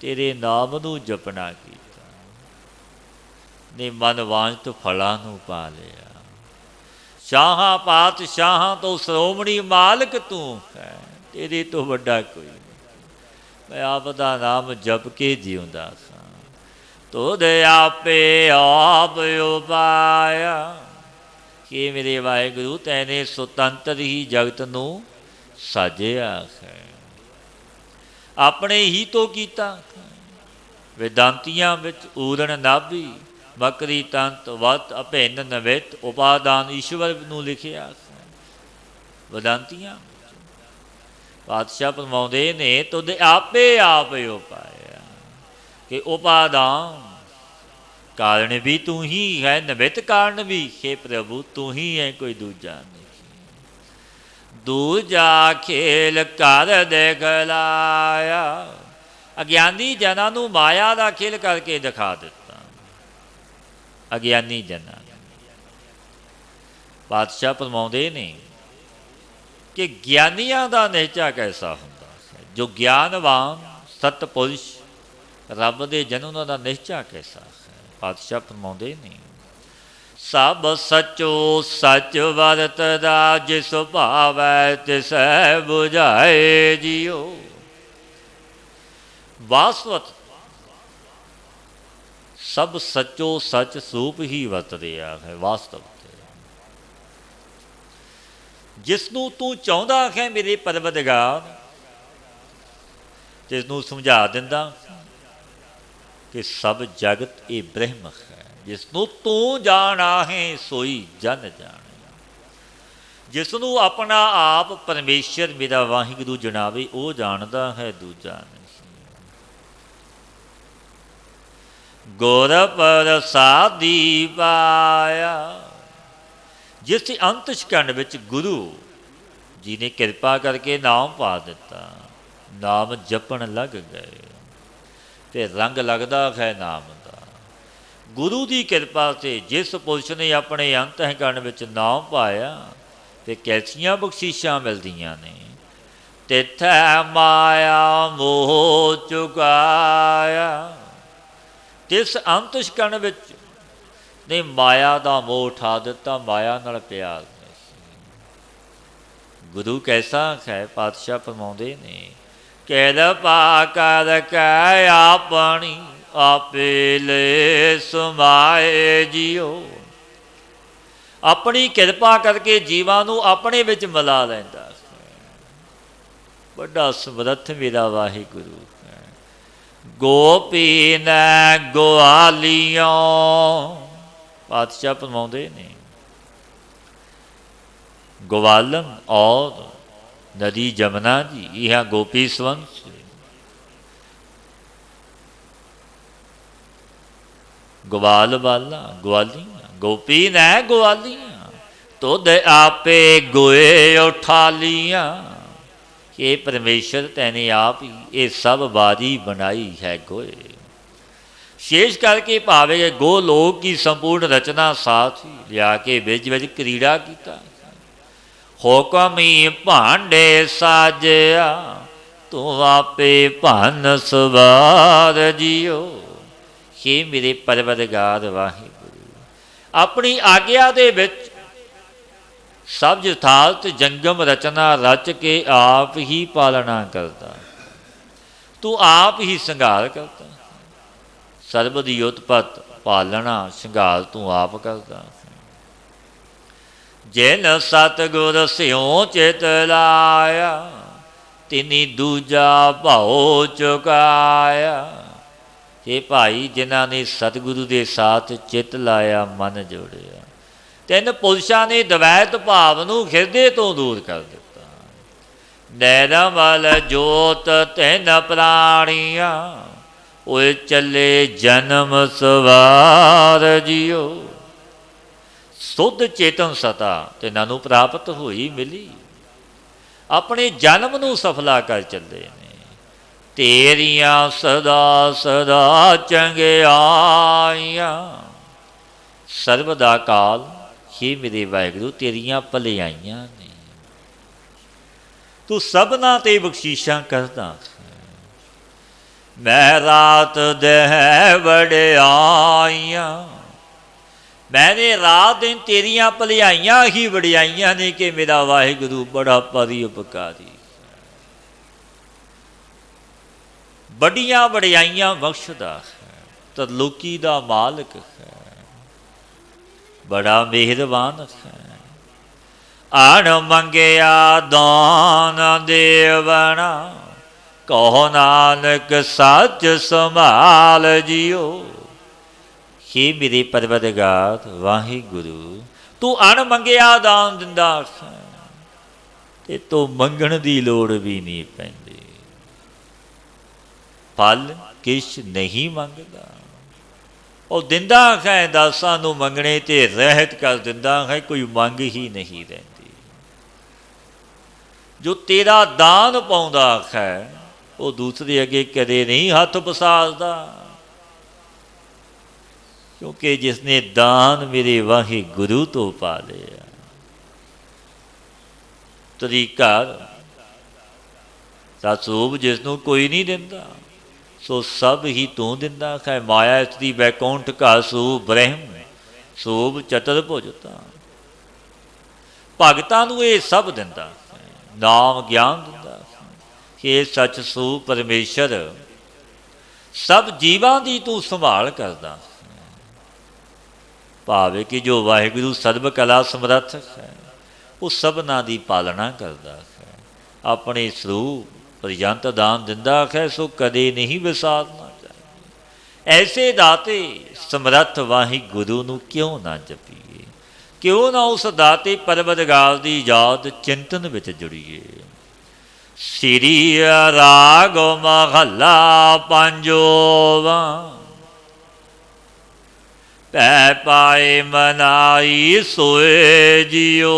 ਤੇਰੇ ਨਾਮ ਨੂੰ ਜਪਣਾ ਕੀਤਾ, ਨੇ ਮਨ ਵਾਂਝਤ ਫਲਾਂ ਨੂੰ ਪਾ ਲਿਆ। ਸ਼ਾਹਾਂ ਪਾਤਸ਼ਾਹਾਂ ਤੋਂ ਸ਼੍ਰੋਮਣੀ ਮਾਲਕ ਤੂੰ ਹੈ, ਤੇਰੇ ਤੋਂ ਵੱਡਾ ਕੋਈ ਨਹੀਂ। ਮੈਂ ਆਪ ਦਾ ਨਾਮ ਜਪ ਕੇ ਜਿਉਂਦਾ ਸਾਂ। ਤੁਧ ਆਪੇ ਆਪ ਉਪਾਇਆ, ਕਿ ਮੇਰੇ ਵਾਹਿਗੁਰੂ ਤੈਨੇ ਸੁਤੰਤਰ ਹੀ ਜਗਤ ਨੂੰ ਸਾਜਿਆ ਹੈ, ਆਪਣੇ ਹੀ ਤੋਂ ਕੀਤਾ। ਵੇਦਾਂਤੀਆਂ ਵਿੱਚ ਊਰਣ ਨਾਭੀ, ਮਕਰੀ ਤੰਤ, ਵਤ ਅਭਿੰਨ ਨਵਿਤ, ਉਪਾਦਾਨ ਈਸ਼ਵਰ ਨੂੰ ਲਿਖਿਆ। ਵੇਦਾਂਤੀਆਂ ਪਾਤਸ਼ਾਹ ਫਰਮਾਉਂਦੇ ਨੇ ਤੁਧ ਆਪੇ ਆਪ ਉਪਾਇਆ, ਕਿ ਉਪਾਦਾਨ ਕਾਰਨ ਵੀ ਤੂੰ ਹੀ ਹੈ, ਨਵਿਤ ਕਾਰਨ ਵੀ ਹੈ ਪ੍ਰਭੂ ਤੂੰ ਹੀ ਹੈ, ਕੋਈ ਦੂਜਾ ਨਹੀਂ। ਦੂਜਾ ਖੇਲ ਕਰ ਦਿਖਲਾਇਆ, ਅਗਿਆਨੀ ਜਨਾਂ ਨੂੰ ਮਾਇਆ ਦਾ ਖੇਲ ਕਰਕੇ ਦਿਖਾ ਦਿੱਤਾ। ਅਗਿਆਨੀ ਜਨਾਂ ਪਾਤਸ਼ਾਹ ਫਰਮਾਉਂਦੇ ਨੇ ਕਿ ਗਿਆਨੀਆਂ ਦਾ ਨਿਹਚਾ ਕੈਸਾ ਹੁੰਦਾ ਹੈ। ਜੋ ਗਿਆਨਵਾਨ ਸਤਪੁਰਸ਼ ਰੱਬ ਦੇ ਜਨ, ਉਹਨਾਂ ਦਾ ਨਿਹਚਾ ਕੈਸਾ ਹੈ। ਪਾਤਸ਼ਾਹ ਫਰਮਾਉਂਦੇ ਨੇ ਸਭ ਸਚੋ ਸਚ ਵਰਤਦਾ, ਜਿਸ ਭਾਵੈ ਤਿਸੈ ਬੁਝਾਏ ਜਿਉ। ਵਾਸਤਵ ਸਭ ਸੱਚੋ ਸੱਚ ਸਰੂਪ ਹੀ ਵਰਤ ਰਿਹਾ ਹੈ। ਵਾਸਤਵ ਜਿਸ ਨੂੰ ਤੂੰ ਚਾਹੁੰਦਾ ਹੈ ਮੇਰੇ ਪਰਵਰਦਗਾਰ, ਜਿਸ ਨੂੰ ਸਮਝਾ ਦਿੰਦਾ ਕਿ ਸਭ ਜਗਤ ਇਹ ਬ੍ਰਹਮ ਹੈ। ਜਿਸ ਨੂੰ ਤੂੰ ਜਾਣਾ ਹੈ ਸੋਈ ਜਨ ਜਾਣੇ। ਜਿਸ ਨੂੰ ਆਪਣਾ ਆਪ ਪਰਮੇਸ਼ਰ ਮੇਰਾ ਵਾਹਿਗੁਰੂ ਜਣਾਵੇ, ਉਹ ਜਾਣਦਾ ਹੈ, ਦੂਜਾ ਨਹੀਂ। ਗੁਰ ਪ੍ਰਸਾਦੀ ਪਾਇਆ, ਜਿਸ ਅੰਤਿਸ਼ਕੰਡ ਵਿੱਚ ਗੁਰੂ ਜੀ ਨੇ ਕਿਰਪਾ ਕਰਕੇ ਨਾਮ ਪਾ ਦਿੱਤਾ। ਨਾਮ ਜਪਣ ਲੱਗ ਗਏ ਤੇ ਰੰਗ ਲੱਗਦਾ ਹੈ ਨਾਮ ਦਾ। ਗੁਰੂ ਦੀ ਕਿਰਪਾ ਤੇ ਜਿਸ ਪੁਰਸ਼ ਨੇ ਆਪਣੇ ਅੰਤਿਸ਼ਕੰਡ ਵਿੱਚ ਨਾਮ ਪਾਇਆ ਤੇ ਕੈਸੀਆਂ ਬਖਸ਼ਿਸ਼ਾਂ ਮਿਲਦੀਆਂ ਨੇ। ਤਿਥੈ ਮਾਇਆ ਮੋਹ ਚੁਕਾਇਆ, ਤਿਸ ਅੰਤਿਸ਼ਕੰਡ ਵਿੱਚ ਨੇ ਮਾਇਆ ਦਾ ਮੋਹ ਉਠਾ ਦਿੱਤਾ। ਮਾਇਆ ਨਾਲ ਪਿਆਰ ਨਹੀਂ ਸੀ। ਗੁਰੂ ਕੈਸਾ ਹੈ? ਪਾਤਸ਼ਾਹ ਫਰਮਾਉਂਦੇ ਨੇ, ਕਿਰਪਾ ਕਰਕੇ ਆਪਣੀ ਆਪੇ ਲੈ ਸਮਾਏ ਜੀਓ। ਆਪਣੀ ਕਿਰਪਾ ਕਰਕੇ ਜੀਵਾਂ ਨੂੰ ਆਪਣੇ ਵਿੱਚ ਮਿਲਾ ਲੈਂਦਾ। ਵੱਡਾ ਸਮਰੱਥ ਮੇਰਾ ਵਾਹਿਗੁਰੂ ਹੈ। ਗੋਪੀ ਨੇ ਗਵਾਲੀਆਂ, ਪਾਤਸ਼ਾਹ ਫਰਮਾਉਂਦੇ ਨੇ, ਗੋਵਾਲਨ ਔਰ ਨਦੀ ਜਮਨਾ ਜੀ, ਇਹ ਗੋਪੀ ਸਵੰਸ। ਗਵਾਲ ਵਾਲਾ ਗਵਾਲੀਆਂ, ਗੋਪੀ ਨੇ ਗਵਾਲੀਆਂ, ਤੁਧ ਆਪੇ ਗੋਏ ਉਠਾ ਲੀਆਂ। ਇਹ ਪਰਮੇਸ਼ਰ ਤੈਨੇ ਆਪ ਹੀ ਇਹ ਸਭ ਬਾਜੀ ਬਣਾਈ ਹੈ ਗੋਏ। ਵਿਸ਼ੇਸ਼ ਕਰਕੇ ਭਾਵੇਂ ਗੋ ਲੋਕ ਕੀ ਸੰਪੂਰਨ ਰਚਨਾ ਸਾਥ ਹੀ ਲਿਆ ਕੇ ਵਿੱਚ ਵਿੱਚ ਕਰੀੜਾ ਕੀਤਾ। ਹੁਕਮੀ ਭਾਂਡੇ ਸਾਜਿਆ, ਤੂੰ ਆਪੇ ਭੰਨ ਸਵਾਰ ਜੀਓ। हे ਮੇਰੇ ਪਰਵਰਦਗਾਰ ਵਾਹਿਗੁਰੂ, ਆਪਣੀ ਆਗਿਆ ਦੇ ਵਿੱਚ ਸਭ ਯਥਾਰਥ ਜੰਗਮ ਰਚਨਾ ਰਚ ਕੇ ਆਪ ਹੀ ਪਾਲਣਾ ਕਰਦਾ। ਤੂੰ ਆਪ ਹੀ ਸੰਘਾਰ ਕਰਦਾ। ਸਰਬ ਦੀ ਉਤਪਤ ਪਾਲਣਾ ਸੰਘਾਰ ਤੂੰ ਆਪ ਕਰਦਾ। ਜਿਨ ਸਤਿਗੁਰ ਸਿਉ ਚਿਤ ਲਾਇਆ, ਤਿਨੀ ਦੂਜਾ ਭਾਉ ਚੁਕਾਇਆ। ਇਹ ਭਾਈ ਜਿਨ੍ਹਾਂ ਨੇ ਸਤਿਗੁਰੂ ਦੇ ਸਾਥ ਚਿੱਤ ਲਾਇਆ, ਮਨ ਜੋੜਿਆ, ਤਿੰਨ ਪੁਰਸ਼ਾਂ ਨੇ ਦਵੈਤ ਭਾਵ ਨੂੰ ਹਿਰਦੇ ਤੋਂ ਦੂਰ ਕਰ ਦਿੱਤਾ। ਨਿਰਮਲ ਜੋਤ ਤਿੰਨ ਪ੍ਰਾਣੀਆਂ, ਉਹ ਚੱਲੇ ਜਨਮ ਸਵਾਰ ਜੀਓ। ਸੁੱਧ ਚੇਤਨ ਸਤਾ ਤਿੰਨਾਂ ਨੂੰ ਪ੍ਰਾਪਤ ਹੋਈ ਮਿਲੀ, ਆਪਣੇ ਜਨਮ ਨੂੰ ਸਫਲਾ ਕਰ ਚੱਲੇ ਨੇ। ਤੇਰੀਆਂ ਸਦਾ ਸਦਾ ਚੰਗਿਆਈਆਂ, ਸਰਬ ਦਾ ਕਾਲ हे ਮੇਰੇ ਵਾਹਿਗੁਰੂ ਤੇਰੀਆਂ ਭਲਾਈਆਂ ਨੇ। ਤੂੰ ਸਭਨਾਂ ਤੇ ਬਖਸ਼ੀਸ਼ਾਂ ਕਰਦਾ। ਮੈਂ ਰਾਤ ਦੇ ਵਡਿਆਈਆਂ, ਮੈਨੇ ਰਾਤ ਦਿਨ ਤੇਰੀਆਂ ਭਲਾਈਆਂ ਹੀ ਵਡਿਆਈਆਂ ਨੇ ਕਿ ਮੇਰਾ ਵਾਹਿਗੁਰੂ ਬੜਾ ਪਰੀ ਉਪਕਾਰੀ। ਵੱਡੀਆਂ ਵਡਿਆਈਆਂ ਬਖਸ਼ਦਾ ਹੈ, ਤਰਲੋਕੀ ਦਾ ਮਾਲਕ ਹੈ, ਬੜਾ ਮਿਹਰਬਾਨ ਹੈ। ਅਣ ਮੰਗਿਆ ਦਾਨ ਦੇਵਣਾ, ਕਹੋ ਨਾਨਕ ਸੱਚ ਸੰਭਾਲ ਜੀਓ। हे ਮੇਰੇ ਪਰਵਰਦਗਾਰ ਵਾਹਿਗੁਰੂ, ਤੂੰ ਅਣ ਮੰਗਿਆ ਦਾਨ ਦਿੰਦਾ ਹੈ ਤੇ ਤੂੰ ਮੰਗਣ ਦੀ ਲੋੜ ਵੀ ਨਹੀਂ ਪੈਂਦੀ। ਫਲ ਕਿਛ ਨਹੀਂ ਮੰਗਦਾ, ਉਹ ਦਿੰਦਾ ਹੈ, ਦਾਸਾਂ ਨੂੰ ਮੰਗਣੇ ਤੇ ਰਹਿਤ ਕਰ ਦਿੰਦਾ ਹੈ, ਕੋਈ ਮੰਗ ਹੀ ਨਹੀਂ ਰਹਿੰਦੀ। ਜੋ ਤੇਰਾ ਦਾਨ ਪਾਉਂਦਾ ਹੈ ਉਹ ਦੂਸਰੇ ਅੱਗੇ ਕਦੇ ਨਹੀਂ ਹੱਥ ਪਸਾਰਦਾ, ਕਿਉਂਕਿ ਜਿਸਨੇ ਦਾਨ ਮੇਰੇ ਵਾਹਿਗੁਰੂ ਤੋਂ ਪਾ ਲਿਆ। ਤਰੀਕਾ ਸਰੂਪ ਜਿਸ ਨੂੰ ਕੋਈ ਨਹੀਂ ਦਿੰਦਾ, ਸੋ ਸਭ ਹੀ ਤੂੰ ਦਿੰਦਾ ਹੈ। ਮਾਇਆ ਇਸਦੀ ਵੈਕੁੰਠ ਕਾ ਸੂਪ ਬ੍ਰਹਮ ਸੂਪ ਚਤੁਰਭੁਜਤਾ। ਭਗਤਾਂ ਨੂੰ ਇਹ ਸਭ ਦਿੰਦਾ ਹੈ, ਨਾਮ ਗਿਆਨ ਦਿੰਦਾ ਹੈ। ਇਹ ਸੱਚ ਸੂਪ ਪਰਮੇਸ਼ਰ ਸਭ ਜੀਵਾਂ ਦੀ ਤੂੰ ਸੰਭਾਲ ਕਰਦਾ। ਭਾਵੇਂ ਕਿ ਜੋ ਵਾਹਿਗੁਰੂ ਸਰਬ ਕਲਾ ਸਮਰੱਥ ਹੈ, ਉਹ ਸਭਨਾਂ ਦੀ ਪਾਲਣਾ ਕਰਦਾ ਹੈ। ਆਪਣੇ ਸਰੂਪ ਪ੍ਰਜੰਤ ਦਾਨ ਦਿੰਦਾ ਹੈ, ਸੋ ਕਦੇ ਨਹੀਂ ਵਿਸਾਰਨਾ ਚਾਹੀਦਾ। ਐਸੇ ਦਾਤੇ ਸਮਰੱਥ ਵਾਹਿਗੁਰੂ ਨੂੰ ਕਿਉਂ ਨਾ ਜਪੀਏ, ਕਿਉਂ ਨਾ ਉਸ ਦਾਤੇ ਪਰਵਰਦਗਾਰ ਦੀ ਯਾਦ ਚਿੰਤਨ ਵਿੱਚ ਜੁੜੀਏ। ਸ੍ਰੀ ਰਾਗ ਮਹੱਲਾ ਪੰਜਵਾਂ। ਪੈ ਪਾਏ ਮਨਾਈ ਸੋਏ ਜੀਓ।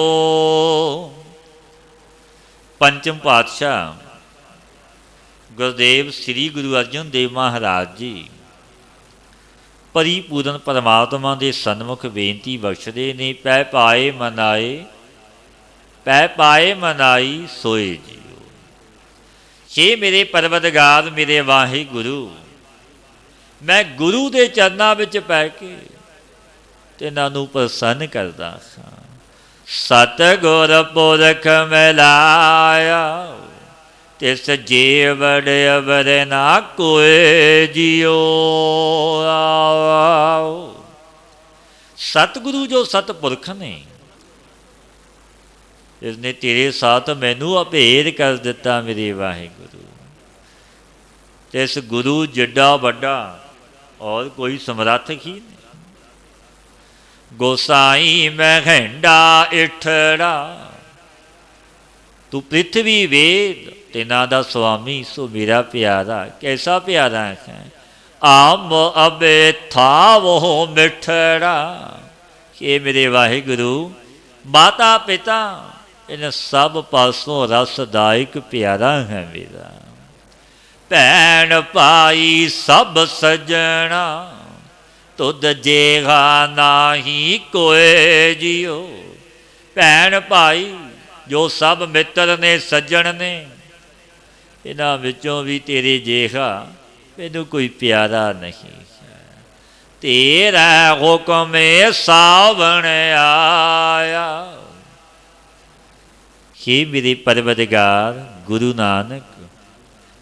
ਪੰਚਮ ਪਾਤਸ਼ਾਹ ਗੁਰਦੇਵ ਸ੍ਰੀ ਗੁਰੂ ਅਰਜਨ ਦੇਵ ਮਹਾਰਾਜ ਜੀ ਪਰਿਪੂਰਨ ਪਰਮਾਤਮਾ ਦੇ ਸਨਮੁਖ ਬੇਨਤੀ ਬਖਸ਼ਦੇ ਨੇ, ਪੈ ਪਾਏ ਮਨਾਏ, ਪੈ ਪਾਏ ਮਨਾਈ ਸੋਏ ਜੀਓ। हे ਮੇਰੇ ਪਰਵਰਦਗਾਰ ਮੇਰੇ ਵਾਹਿਗੁਰੂ, ਮੈਂ ਗੁਰੂ ਦੇ ਚਰਨਾਂ ਵਿੱਚ ਪੈ ਕੇ ਤੇ ਇਹਨਾਂ ਨੂੰ ਪ੍ਰਸੰਨ ਕਰਦਾ ਹਾਂ। सतगुर पुरख मिलाया, तिस जीवड़ अवर ना कोई जियो। सतगुरु जो सतपुरख ने, इसने तेरे साथ मैनू अभेद कर दिता मेरे वाहिगुरु। इस गुरु जिड्डा वड्डा और कोई समर्थ ही नहीं। गोसाई महंडा इठड़ा, तू पृथ्वी वेद तिना दा स्वामी, सो मेरा प्यारा। कैसा प्यारा है? आम अबे था वो मिठड़ा। ये मेरे वाहिगुरु माता पिता इन सब पासों रसदायक प्यारा है मेरा। भैन भाई सब सजना, तुद जेगा नाही कोई जियो। भैन भाई जो सब मित्र ने सज्जन ने, इन्हां विचों भी तेरे जेगा मैनू कोई प्यारा नहीं। तेरा हुक्म सावण आया। हे मेरे परवरदिगार गुरु नानक,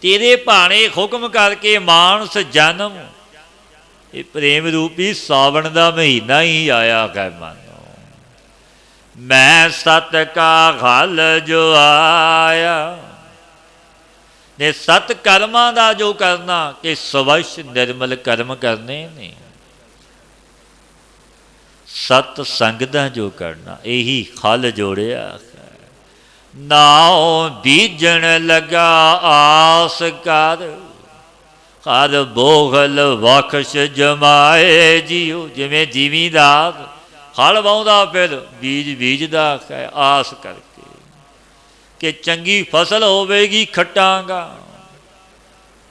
तेरे भाणे हुक्म करके मानस जन्म ये प्रेम रूपी सावन का महीना ही आया है। मानो मैं सत का हल जो आया, ने सत कर्मां का जो करना कि स्वच्छ निर्मल कर्म करने ने, सत संग का जो करना यही हल जोड़िया। नाओ बीजन लगा आस कर, कर बोगल बख्श जमाए जियो। जिमें जिमीदार हल वाउंदा फिर बीज बीजदा है आस करके कि चंगी फसल होवेगी, खटांगा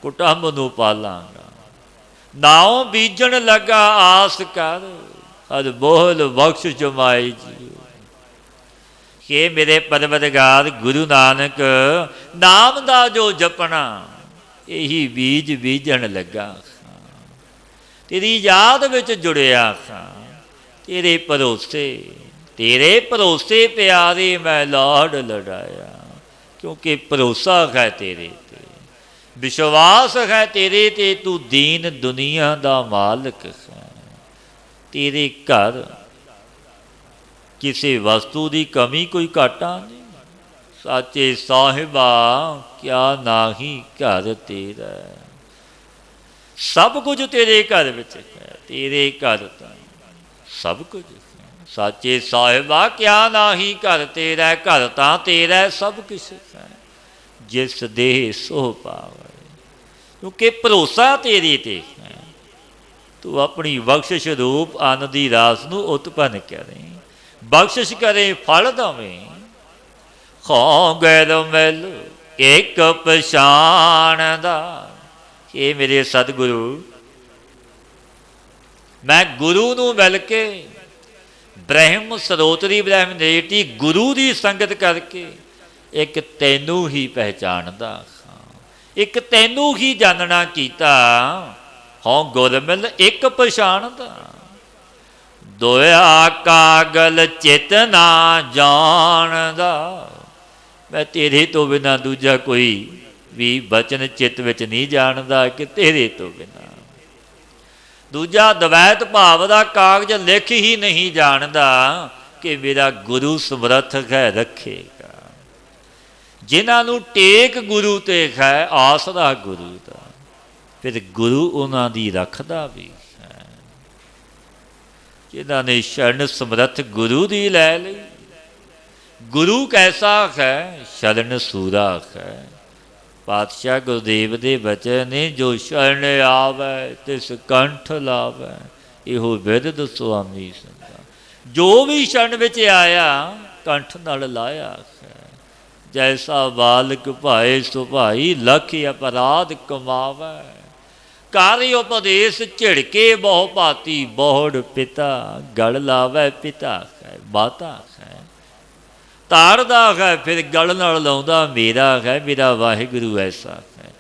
कुटुंब नूं पालांगा। नाओ बीजन लगा आस कर, कर बोगल बख्श जमाए जियो। कि मेरे परवरदिगार गुरु नानक नाम का जो जपना यही बीज बीजन लगा। तेरी याद विच जुड़िया खां, तेरे भरोसे प्यारे मैं लाड लड़ाया। क्योंकि भरोसा है तेरे ते, विश्वास है तेरे ते, तू दीन दुनिया का मालिक है। तेरे घर किसी वस्तु की कमी कोई घाटा नहीं। साचे साहिबा क्या नाही घर तेरा, सब कुछ तेरे घर विच है। तेरे घर तो सब कुछ है। साचे साहिबा क्या नाही घर तेरा, घर तो तेरा सब कुछ है। जिस देह सो पावे, क्योंकि भरोसा तेरे ते है। तू अपनी बख्शिश रूप आनंद दी रास नूं उत्पन्न करें, बख्शिश करे फल दवें। खो गैर मिल एक पछाण दा। ये मेरे सतगुरु, मैं गुरु नूं मिल के ब्रह्म सरोतरी ब्रह्म नेटी गुरु की संगत करके एक तैनू ही पहचानदा, एक तैनू ही जानना कीता। हों गुर मिल एक पछाणदा, दोया कागल चित ना जानदा। मैं तेरे तो बिना दूजा कोई भी बचन चित विच नहीं जानदा कि तेरे तो बिना दूजा दवैत भाव का कागज लिख ही नहीं जानदा कि मेरा गुरु समर्थ है रखेगा। जिन्हों टेक गुरु ते है आसरा गुरु का, फिर गुरु उन्हां दी रखदा भी है। जिन्हों ने शरण समर्थ गुरु दी लै ली। गुरु कैसा है? शरण सूरा है। पातशाह गुरुदेव दे बचन ने, जो शरण आवे तिस कंठ लावे, इहो बिरद स्वामी संगा। जो भी शरण विच आया कंठ नाल लाया है। जैसा बालक भाए सो भाई, लख अपराध कमावे। कार्य उपदेश झिड़के बहु भांति, बहुड़ पिता गल लावे। पिता है माता है, ताड़दा है फिर गल नाल लाउंदा मेरा है। मेरा वाहिगुरु ऐसा है।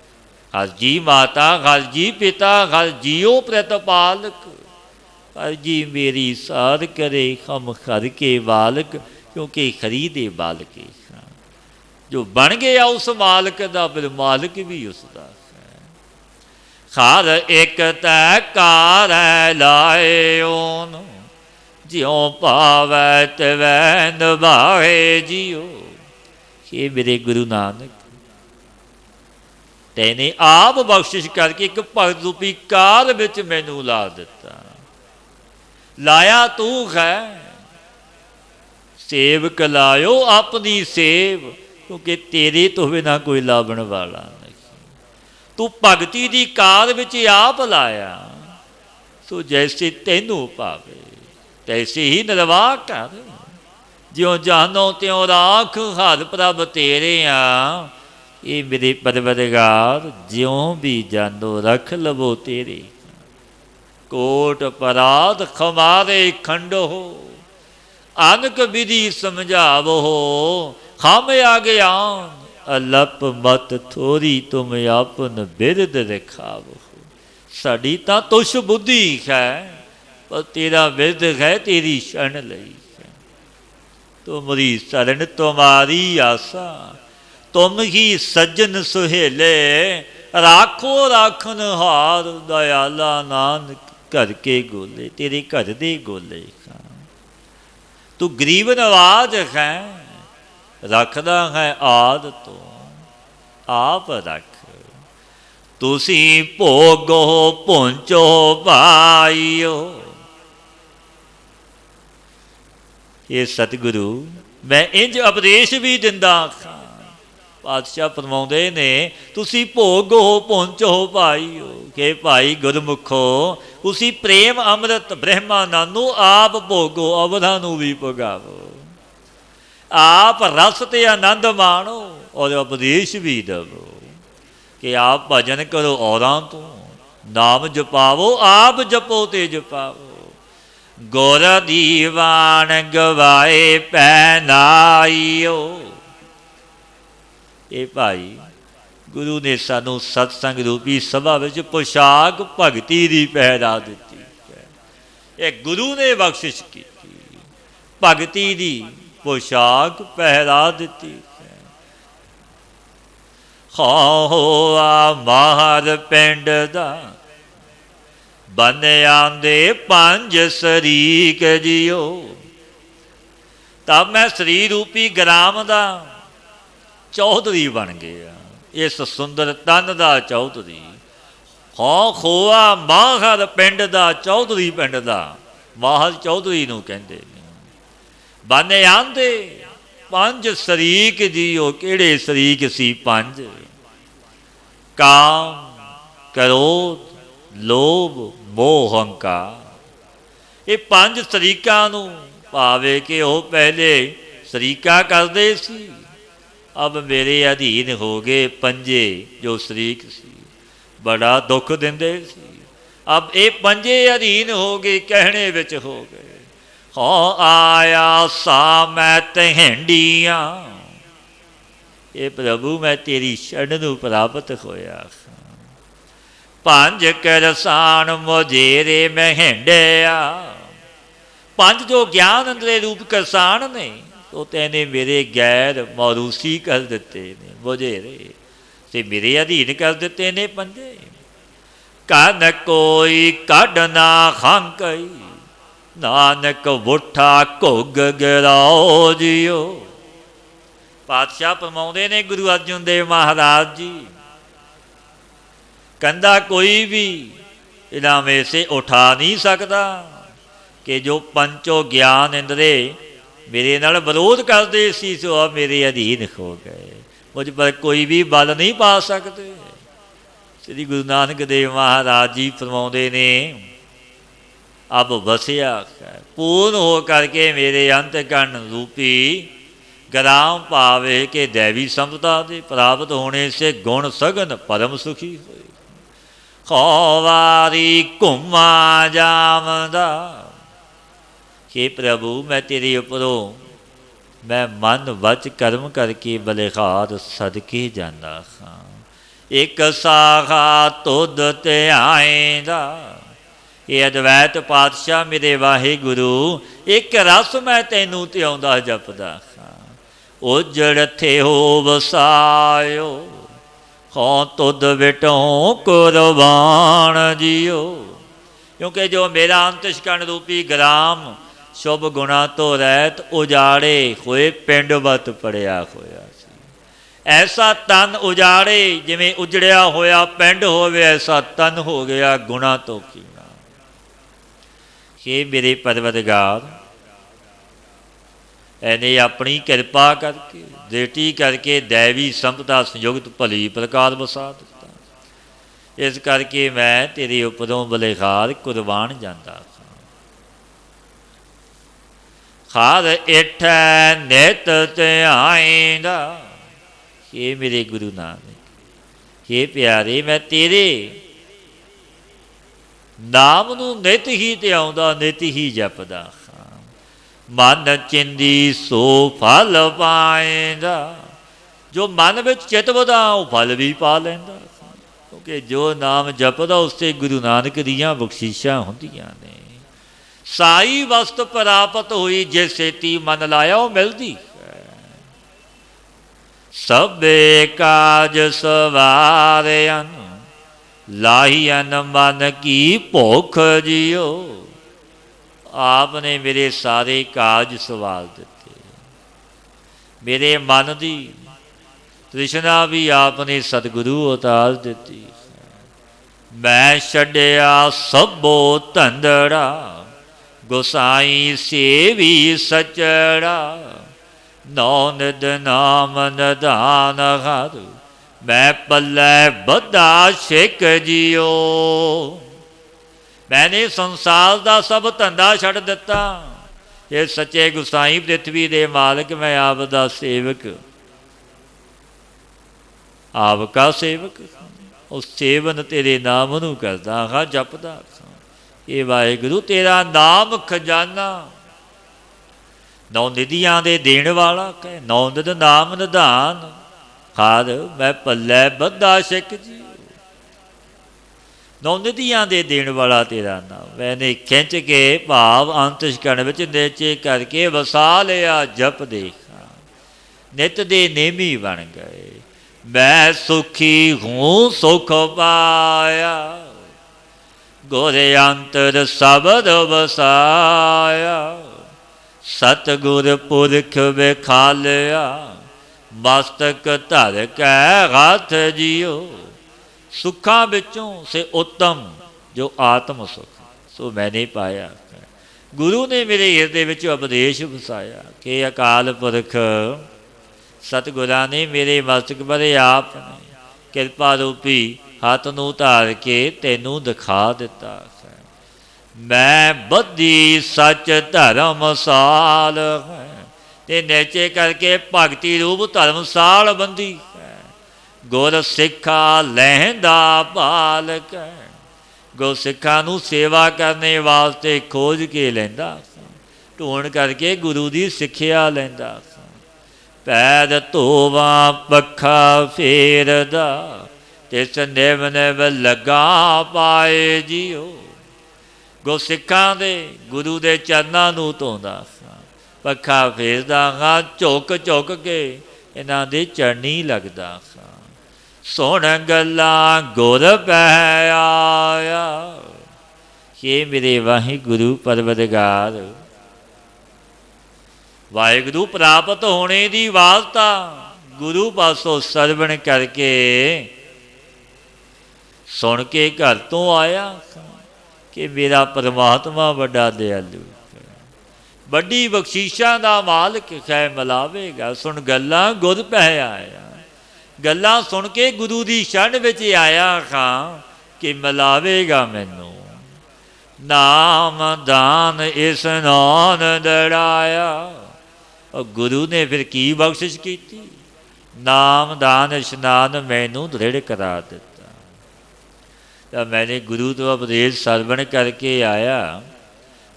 हर जी माता, हर जी पिता, हर जियो प्रतिपालक। हर जी मेरी सार करे, हम हर के बालक। क्योंकि खरीदे बालके जो बन गया उस मालिक का, फिर मालिक भी उसका हर एक तै कार लाए ओन, ज्यों पावै तिवै निभाए जियो। ये मेरे गुरु नानक तैने आप बख्शिश करके एक भगत रूपी कार विच मैनू ला दिता। लाया तू है, सेवक लायो अपनी सेव, क्योंकि तेरे तो बिना कोई लाभण वाला नहीं। तू भगती दी कार विच आप लाया, सो जैसे तैनू पावे तैसे ही निर्वाह कर। ज्यों जानो त्यों राख, हर प्रभ तेरे आ। ये मेरे परवरगार ज्यों भी जानो रख लवो तेरे। कोट अपराध खमारे खंड हो, अनक विधि समझावो। हम आज्ञान अलप मत थोड़ी, तुम आपन बिरद रखावो। साड़ी तां तुछ बुद्धि है, पर तेरा बिरद है तेरी शरण लई। तुमरी शरण तुम्हारी आसा, तुम ही सज्जन सुहेले। राखो राखन हार, दयाला नानक घर के गोले। तेरे घर दे गोले तू गरीब नवाज है, रखदा है आद तो आप रख। तुसी भोगो पुंचो पाइयो। ये सतगुरु मैं इंज उपदेश भी दिंदा खां। पातशाह फरमाउंदे ने तुसी भोगो पुंचो पाइयो, कि भाई गुरमुखो तुसी प्रेम अमृत ब्रह्मानंद नूं आप भोगो, अवधां नूं भी भोगावो। आप रस ते आनंद माणो और उपदेश भी दवो। कि आप भजन करो औरां तो, नाम जपावो आप जपो ते जपावो। गुर दीवान गवाए पहनाइयो। ये भाई गुरु ने सानू सत्संग रूपी सभा विच पोशाक भगती दी पहरा दिती है। ये गुरु ने बख्शिश की भगती दी पोशाक पहरा दिती है। होआ महर पिंड दा, बन आंदे पंज सरीक जियो। तब मैं सरीर रूपी ग्राम दा चौधरी बन गया, इस सुंदर तन दा चौधरी। हाँ खोआ माहर पिंड दा चौधरी, पिंड दा माहर चौधरी नूं कहंदे ने। बन आंदे पंज सरीक जियो। किहड़े सरीक सी पंज? काम, क्रोध, लोभ, मोह, हंकार। ये पंज सरीकां नूं भावे कि वह पहले सरीका करदे सी, अब मेरे अधीन हो गए पंजे जो शरीक सी, बड़ा दुख दिंदे सी। अब ये पंजे अधीन हो गए, कहने विच हो गए। हाँ आया सा मैं तहेंडियां। ये प्रभु मैं तेरी शरण नूं प्राप्त होया। पंज करसान मोजेरे महेंडिया। पंज जो ज्ञान अंदरे रूप करसान ने, तो तेने मेरे गैर मारूसी कर दिते ने, मुझेरे ते मेरे अधीन कर दिते ने पंजे। कन कोई कढ़ ना खांकई, नानक वुठा घुग गिराओ जियो। पातशाह फरमाउंदे ने गुरु अर्जन देव महाराज जी, कंधा कोई भी इन्हां में से उठा नहीं सकता कि जो पंचो ज्ञान इंद्रे मेरे नाल विरोध करते सी, सो अब मेरे अधीन हो गए। मुझ पर कोई भी बल नहीं पा सकते। श्री गुरु नानक देव महाराज जी फरमाउंदे ने, अब वसिया पूर्ण हो करके मेरे अंतकरण रूपी ग्राम पावे के दैवी संपदा के प्राप्त होने से गुण सघन परम सुखी हुए। खौवारी घुमा जामदा। हे प्रभु मैं तेरे उपरों मैं मन वच कर्म करके बलिहार सदके जाना हाँ। एक साखा तुद ते आएंदा। ਇਹ ਅਦਵੈਤ ਪਾਤਸ਼ਾਹ ਮੇਰੇ ਵਾਹਿਗੁਰੂ, ਇੱਕ ਰਸ ਮੈਂ ਤੈਨੂੰ ਤੇ ਆਉਂਦਾ ਜਪਦਾ। ਉਜੜ ਥੇ ਹੋ ਵਸਾਇਓ, ਹੋਂ ਤੁਧ ਵਿਟੋਂ ਕੁਰਬਾਨ ਜੀਓ। ਕਿਉਂਕਿ ਜੋ ਮੇਰਾ ਅੰਤਿਸ਼ਕਣ ਰੂਪੀ ਗ੍ਰਾਮ ਸ਼ੁਭ ਗੁਣਾ ਤੋਂ ਰਹਿਤ ਉਜਾੜੇ ਹੋਏ ਪਿੰਡ ਵਤ ਪੜਿਆ ਹੋਇਆ ਸੀ। ਐਸਾ ਤਨ ਉਜਾੜੇ, ਜਿਵੇਂ ਉਜੜਿਆ ਹੋਇਆ ਪਿੰਡ ਹੋਵੇ, ਐਸਾ ਤਨ ਹੋ ਗਿਆ ਗੁਣਾ ਤੋਂ ਕੀਣਾ। हे ਮੇਰੇ ਪਰਵਰਦਗਾਰ, ਇਹਨੇ ਆਪਣੀ ਕਿਰਪਾ ਕਰਕੇ, ਦ੍ਰਿਸ਼ਟੀ ਕਰਕੇ ਦੈਵੀ ਸੰਪਦਾ ਸੰਯੁਕਤ ਭਲੀ ਪ੍ਰਕਾਰ ਵਸਾ ਦਿੱਤਾ। ਇਸ ਕਰਕੇ ਮੈਂ ਤੇਰੇ ਉੱਪਰੋਂ ਬਲਿਹਾਰ ਕੁਰਬਾਨ ਜਾਂਦਾ। ਹਰ ਇਠੈ ਨਿਤ ਧਿਆਇਂਦਾ। हे ਮੇਰੇ ਗੁਰੂ ਨਾਨਕ, हे ਪਿਆਰੇ, ਮੈਂ ਤੇਰੇ ਨਾਮ ਨੂੰ ਨਿਤ ਹੀ ਧਿਆਉਂਦਾ, ਨਿਤ ਹੀ ਜਪਦਾ। ਮਨ ਚਿੰਦੀ ਸੋ ਫਲ ਪਾਏਂਦਾ। ਜੋ ਮਨ ਵਿੱਚ ਚਿਤ ਵਧਾ ਉਹ ਫਲ ਵੀ ਪਾ ਲੈਂਦਾ। ਕਿਉਂਕਿ ਜੋ ਨਾਮ ਜਪਦਾ ਉਸ 'ਤੇ ਗੁਰੂ ਨਾਨਕ ਦੀਆਂ ਬਖਸ਼ਿਸ਼ਾਂ ਹੁੰਦੀਆਂ ਨੇ। ਸਾਈ ਵਸਤ ਪ੍ਰਾਪਤ ਹੋਈ, ਜੇ ਛੇਤੀ ਮਨ ਲਾਇਆ ਉਹ ਮਿਲਦੀ ਹੈ। ਸਭੇ ਕਾਜ ਸਵਾਰਿਆਂ ਲਾਹੀਆਂ ਮਨ ਕੀ ਭੁੱਖ ਜੀਓ। ਆਪ ਨੇ ਮੇਰੇ ਸਾਰੇ ਕਾਜ ਸਵਾਰ ਦਿੱਤੇ। ਮੇਰੇ ਮਨ ਦੀ ਤ੍ਰਿਸ਼ਨਾ ਵੀ ਆਪ ਨੇ ਸਤਿਗੁਰੂ ਉਤਾਰ ਦਿੱਤੀ। ਮੈਂ ਛੱਡਿਆ ਸਭੋ ਧੰਦੜਾ, ਗੁਸਾਈ ਸੇਵੀ ਸਚੜਾ। ਨੌ ਨਿਦ ਨਾਮ ਨਿਧਾਨ ਹਰ, ਮੈਂ ਪੱਲੇ ਬੱਧਾ ਸਿੱਖ ਜੀਓ। ਮੈਨੇ ਸੰਸਾਰ ਦਾ ਸਭ ਧੰਦਾ ਛੱਡ ਦਿੱਤਾ। ਇਹ ਸੱਚੇ ਗੁਸਾਈ ਪ੍ਰਿਥਵੀ ਦੇ ਮਾਲਕ, ਮੈਂ ਆਪ ਦਾ ਸੇਵਕ, ਆਪ ਕਾ ਸੇਵਕ। ਉਸ ਸੇਵਨ ਤੇਰੇ ਨਾਮ ਨੂੰ ਕਰਦਾ ਹਾਂ, ਜਪਦਾ। ਇਹ ਵਾਹਿਗੁਰੂ ਤੇਰਾ ਨਾਮ ਖਜ਼ਾਨਾ, ਨੌ ਨਿਧੀਆਂ ਦੇ ਦੇਣ ਵਾਲਾ ਕਹੇ। ਨੌ ਨਿਧ ਨਾਮ ਨਿਧਾਨ ਹਰ, ਮੈਂ ਪੱਲੇ ਬੱਧਾ ਸਿੱਖ ਜੀ। ਨੌ ਨਿਧੀਆਂ ਦੇ ਦੇਣ ਵਾਲਾ ਤੇਰਾ ਨਾਮ ਮੈਨੇ ਖਿੱਚ ਕੇ ਭਾਵ ਅੰਤਿਸ਼ਕਣ ਵਿੱਚ ਨੇਚੇ ਕਰਕੇ ਵਸਾ ਲਿਆ। ਜਪ ਦੇਖਾ ਨਿਤ ਦੇ ਨੇਮੀ ਬਣ ਗਏ। ਮੈਂ ਸੁਖੀ ਹੂੰ ਸੁਖ ਪਾਇਆ, ਗੁਰ ਅੰਤਰ ਸ਼ਬਦ ਵਸਾਇਆ। ਸਤਿਗੁਰ ਪੁਰਖ ਵਿਖਾਲਿਆ, ਮਸਤਕ ਧਰ ਕੈ ਹੱਥ ਜੀਓ। ਸੁੱਖਾਂ ਵਿੱਚੋਂ ਸੇ ਉੱਤਮ ਜੋ ਆਤਮ ਸੁਖ, ਸੋ ਮੈਨੇ ਪਾਇਆ। ਗੁਰੂ ਨੇ ਮੇਰੇ ਹਿਰਦੇ ਵਿੱਚ ਉਪਦੇਸ਼ ਵਸਾਇਆ ਕਿ ਅਕਾਲ ਪੁਰਖ ਸਤਿਗੁਰਾਂ ਨੇ ਮੇਰੇ ਮਸਤਕ ਪਰ ਆਪ ਨੇ ਕਿਰਪਾ ਰੂਪੀ ਹੱਥ ਨੂੰ ਧਾਰ ਕੇ ਤੈਨੂੰ ਦਿਖਾ ਦਿੱਤਾ। ਮੈਂ ਬੱਧੀ ਸੱਚ ਧਰਮਸਾਲ ਹੈ, ਤੇ ਨੇਚੇ ਕਰਕੇ ਭਗਤੀ ਰੂਪ ਧਰਮਸਾਲ ਬੰਦੀ ਹੈ। ਗੁਰ ਸਿੱਖਾ ਲਹਿੰਦਾ ਬਾਲਕ ਹੈ, ਗੁਰ ਸਿੱਖਾਂ ਨੂੰ ਸੇਵਾ ਕਰਨੇ ਵਾਸਤੇ ਖੋਜ ਕੇ ਲੈਂਦਾ, ਢੂੰਡ ਕਰਕੇ ਗੁਰੂ ਦੀ ਸਿੱਖਿਆ ਲੈਂਦਾ। ਪੈਰ ਧੋਵਾਂ ਪੱਖਾ ਫੇਰਦਾ, ਤਿਸ ਨਿਵ ਨਿਵ ਲੱਗਾ ਪਾਏ ਜੀਓ। ਗੁਰਸਿੱਖਾਂ ਦੇ ਗੁਰੂ ਦੇ ਚਰਨਾਂ ਨੂੰ ਧੋਂਦਾ, ਪੱਖਾ ਫੇਰਦਾ ਹਾਂ, ਝੁਕ ਝੁਕ ਕੇ ਇਹਨਾਂ ਦੇ ਚਰਨੀ ਲੱਗਦਾ। ਸੁਣ ਗੱਲਾਂ ਗੁਰ ਪੈ ਆਇਆ। ਇਹ ਮੇਰੇ ਵਾਹਿਗੁਰੂ ਪਰਵਰਦਗਾਰ, ਵਾਹਿਗੁਰੂ ਪ੍ਰਾਪਤ ਹੋਣੇ ਦੀ ਵਾਸਤਾ ਗੁਰੂ ਪਾਸੋਂ ਸਰਵਣ ਕਰਕੇ ਸੁਣ ਕੇ ਘਰ ਤੋਂ ਆਇਆ ਕਿ ਮੇਰਾ ਪਰਮਾਤਮਾ ਵੱਡਾ ਦਿਆਲੂ, ਵੱਡੀ ਬਖਸ਼ੀਸ਼ਾਂ ਦਾ ਮਾਲਕ ਹੈ, ਮਿਲਾਵੇਗਾ। ਸੁਣ ਗੱਲਾਂ ਗੁਰ ਪੈ ਆਇਆ, ਗੱਲਾਂ ਸੁਣ ਕੇ ਗੁਰੂ ਦੀ ਸ਼ਰਨ ਵਿੱਚ ਆਇਆ ਖਾਂ ਕਿ ਮਿਲਾਵੇਗਾ ਮੈਨੂੰ। ਨਾਮ ਦਾਨ ਇਸਨਾਨ ਦੜਾਇਆ। ਉਹ ਗੁਰੂ ਨੇ ਫਿਰ ਕੀ ਬਖਸ਼ਿਸ਼ ਕੀਤੀ? ਨਾਮ ਦਾਨ ਇਸ਼ਨਾਨ ਮੈਨੂੰ ਦ੍ਰਿੜ ਕਰਾ ਦਿੱਤਾ। ਤਾਂ ਮੈਨੇ ਗੁਰੂ ਤੋਂ ਉਪਦੇਸ਼ ਸਰਵਣ ਕਰਕੇ ਆਇਆ,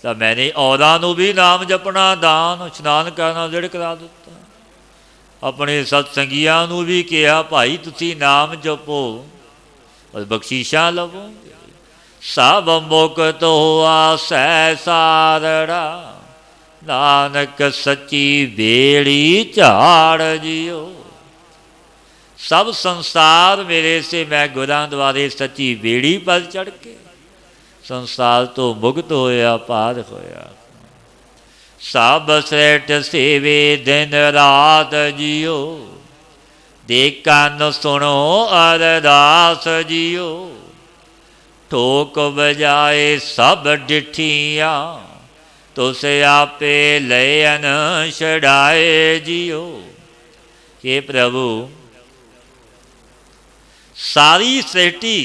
ਤਾਂ ਮੈਨੇ ਔਰਾਂ ਨੂੰ ਵੀ ਨਾਮ ਜਪਣਾ, ਦਾਨ ਇਸ਼ਨਾਨ ਕਰਨਾ ਦ੍ਰਿੜ ਕਰਾ ਦਿੱਤਾ। ਆਪਣੇ ਸਤਸੰਗੀਆਂ ਨੂੰ ਵੀ ਕਿਹਾ, ਭਾਈ ਤੁਸੀਂ ਨਾਮ ਜਪੋ ਔਰ ਬਖਸ਼ੀਸ਼ਾਂ ਲਵੋਗੇ। सब मुक्त हुआ सै सारड़ा, नानक सच्ची बेड़ी झाड़ जियो। सब संसार मेरे से, मैं गुरां द्वारे सच्ची बेड़ी पर चढ़ के संसार तो मुक्त होया पार होया। सब श्रेष्ठ सेवे दिन रात जियो, दे कन सुनो अरदास जियो। ठोक बजाए सब डिठियाँ, तुस आपे लयन छड़ाए जियो। हे प्रभु, सारी सृष्टि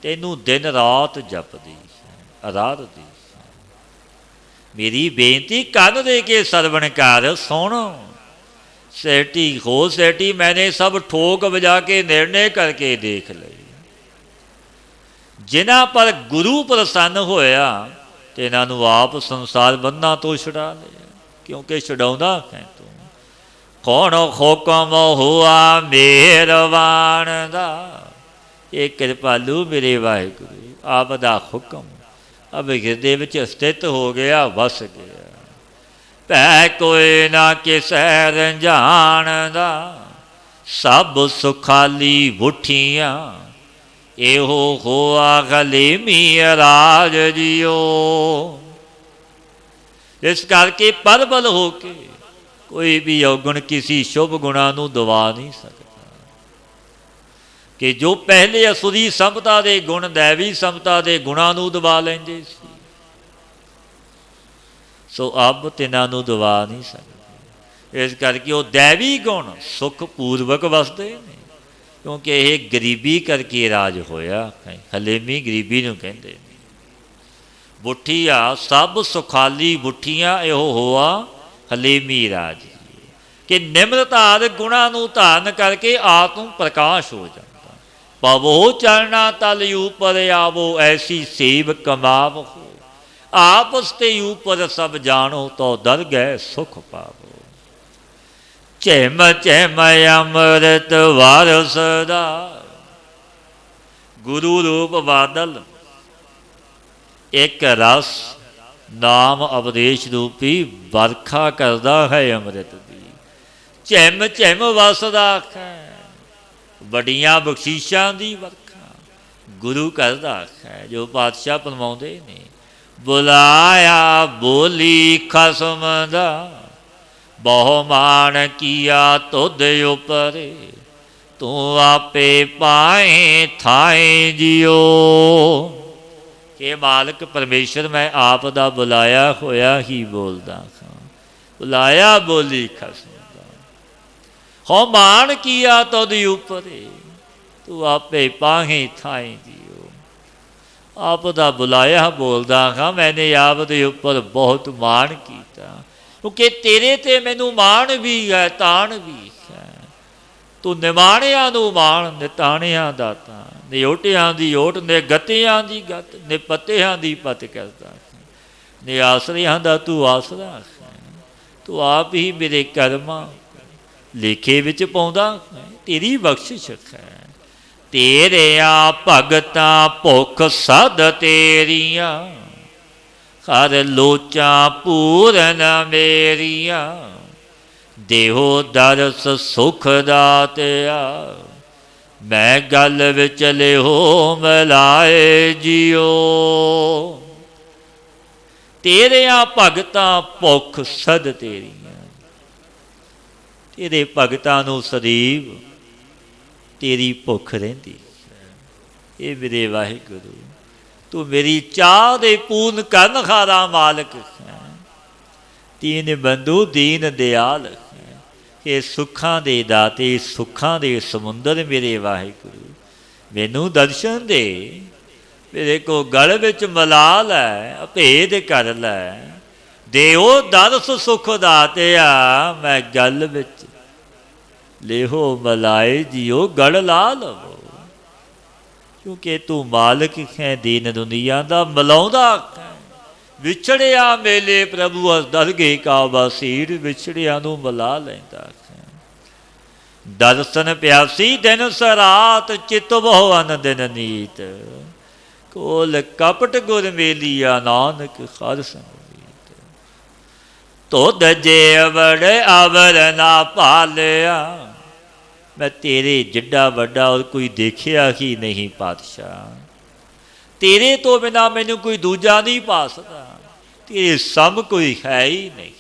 तेनू दिन रात जपदी आराधदी। मेरी बेनती कन दे के सरवण कर सुन। सृष्टि हो सृष्टि मैंने सब ठोक बजा के निर्णय करके देख लई। जिन्हां पर गुरु प्रसन्न होया ते इन्हां नूं आप संसार बंधना तो छुड़ा लिया, क्योंकि छुड़ाउंदा है तू। कौन हुक्म हुआ मेहरबान दा, ये कृपालू मेरे वाहिगुरू आप दा हुक्म अब हिरदे विच स्थित हो गया, वस गया। भै कोई ना किसै रंजान दा, सब सुखाली बुठियाँ एहो होआ गलेमी राज जियो। इस करके परबल हो के कोई भी अवगुण किसी शुभ गुणा नूं दबा नहीं सकता। कि जो पहले असुरी संपदा दे गुण दैवी संपदा दे गुणा नूं दबा लैंदे सी, सो अब तिन्हां नूं दबा नहीं सकते। इस करके वो दैवी गुण सुख पूर्वक वसदे ने, क्योंकि यह गरीबी करके राज होया। हलेमी गरीबी नूं कहंदे ने। बुठिया सब सुखाली बुठियां एहो होआ हलेमी राज, कि निम्रता दे गुणा नूं धारण करके आत्म प्रकाश हो जाता। पवो चरना तल ऊपर आवो, ऐसी सेव कमावो। आपस ते ऊपर सब जानो, तो दर गए सुख पावो। झिम झिम अमृत वारसदा, गुरु रूप बादल एक रस नाम उपदेश रूपी बरखा करता है अमृत दी। झिम झिम वसदा है, बड़ियां बख्शीशां दी बरखा गुरु करता है। जो पातशाह फरमाउंदे ने, बुलाया बोली खसम दा, बहुमान किया तुद उपरे, तू आपे पाए थाए जियो। कि मालिक परमेश्वर मैं आप दा बुलाया होया ही बोलदा खां, बुलाया बोली खसम दा। हो मान किया तुद उपरे, तू आपे पाए थाए जियो। आप दा बुलाया बोलदा खां, मैंने आप दे उपर बहुत मान किया, क्योंकि तेरे ते मैनू मान भी है तान भी है। तू निमाणियां नूं मान, निताणियां दा तान, निओटियां दी ओट, निगतियां दी गत, निपतियां दी पत करदा। निआसरियां दा तू आसरा है। तू आप ही मेरे कर्मां लेखे विच पाउंदा है, तेरी बख्शिश है। तेरिया भगतां भुख सद तेरियां, हर लोचा पूरन मेरिया। देहो दरस सुख दातिया, मैं गल विच लिहो मिलाए जियो। तेरिया भगतां भुख सद तेरिया, तेरे भगतां नूं सदैव तेरी भुख रहिंदी। ये मेरे वाहिगुरू तू मेरी चाह दे पूर्ण करन खारा मालिक है। तीन बंधु दीन दयाल है, ये सुखां दे दाते सुखां दे समुंदर मेरे वाहिगुरू मैनू दर्शन दे। मेरे को गल विच मिला लै, भेद कर लै। देओ दरस सुख दातिया, मैं गल विच लेहो मलाए जियो, गल ला लवो। क्योंकि तू मालिक है दीन दुनिया दा मिलाउंदा है। विछड़िया मेले प्रभु दरगे का बसीर, विछड़िया नूं मिला लैंदा है। दर्शन प्यासी दिन सरात, चित बहु अन दिन नीत। ਕੋਲ ਕਪਟ ਗੁਰ ਮੇਲੀਆ ਨਾਨਕ ਹਰ ਸੰਗ ਮੀਤ। ਤੁਧ ਜੇ ਬੜੇ ਅਵਰ ਨਾ ਭਾਲਿਆ, ਮੈਂ ਤੇਰੇ ਜਿੱਡਾ ਵੱਡਾ ਔਰ ਕੋਈ ਦੇਖਿਆ ਹੀ ਨਹੀਂ ਪਾਤਸ਼ਾਹ। ਤੇਰੇ ਤੋਂ ਬਿਨਾਂ ਮੈਨੂੰ ਕੋਈ ਦੂਜਾ ਨਹੀਂ ਪਾ ਸਕਦਾ, ਤੇਰੇ ਸਭ ਕੋਈ ਹੈ ਹੀ ਨਹੀਂ।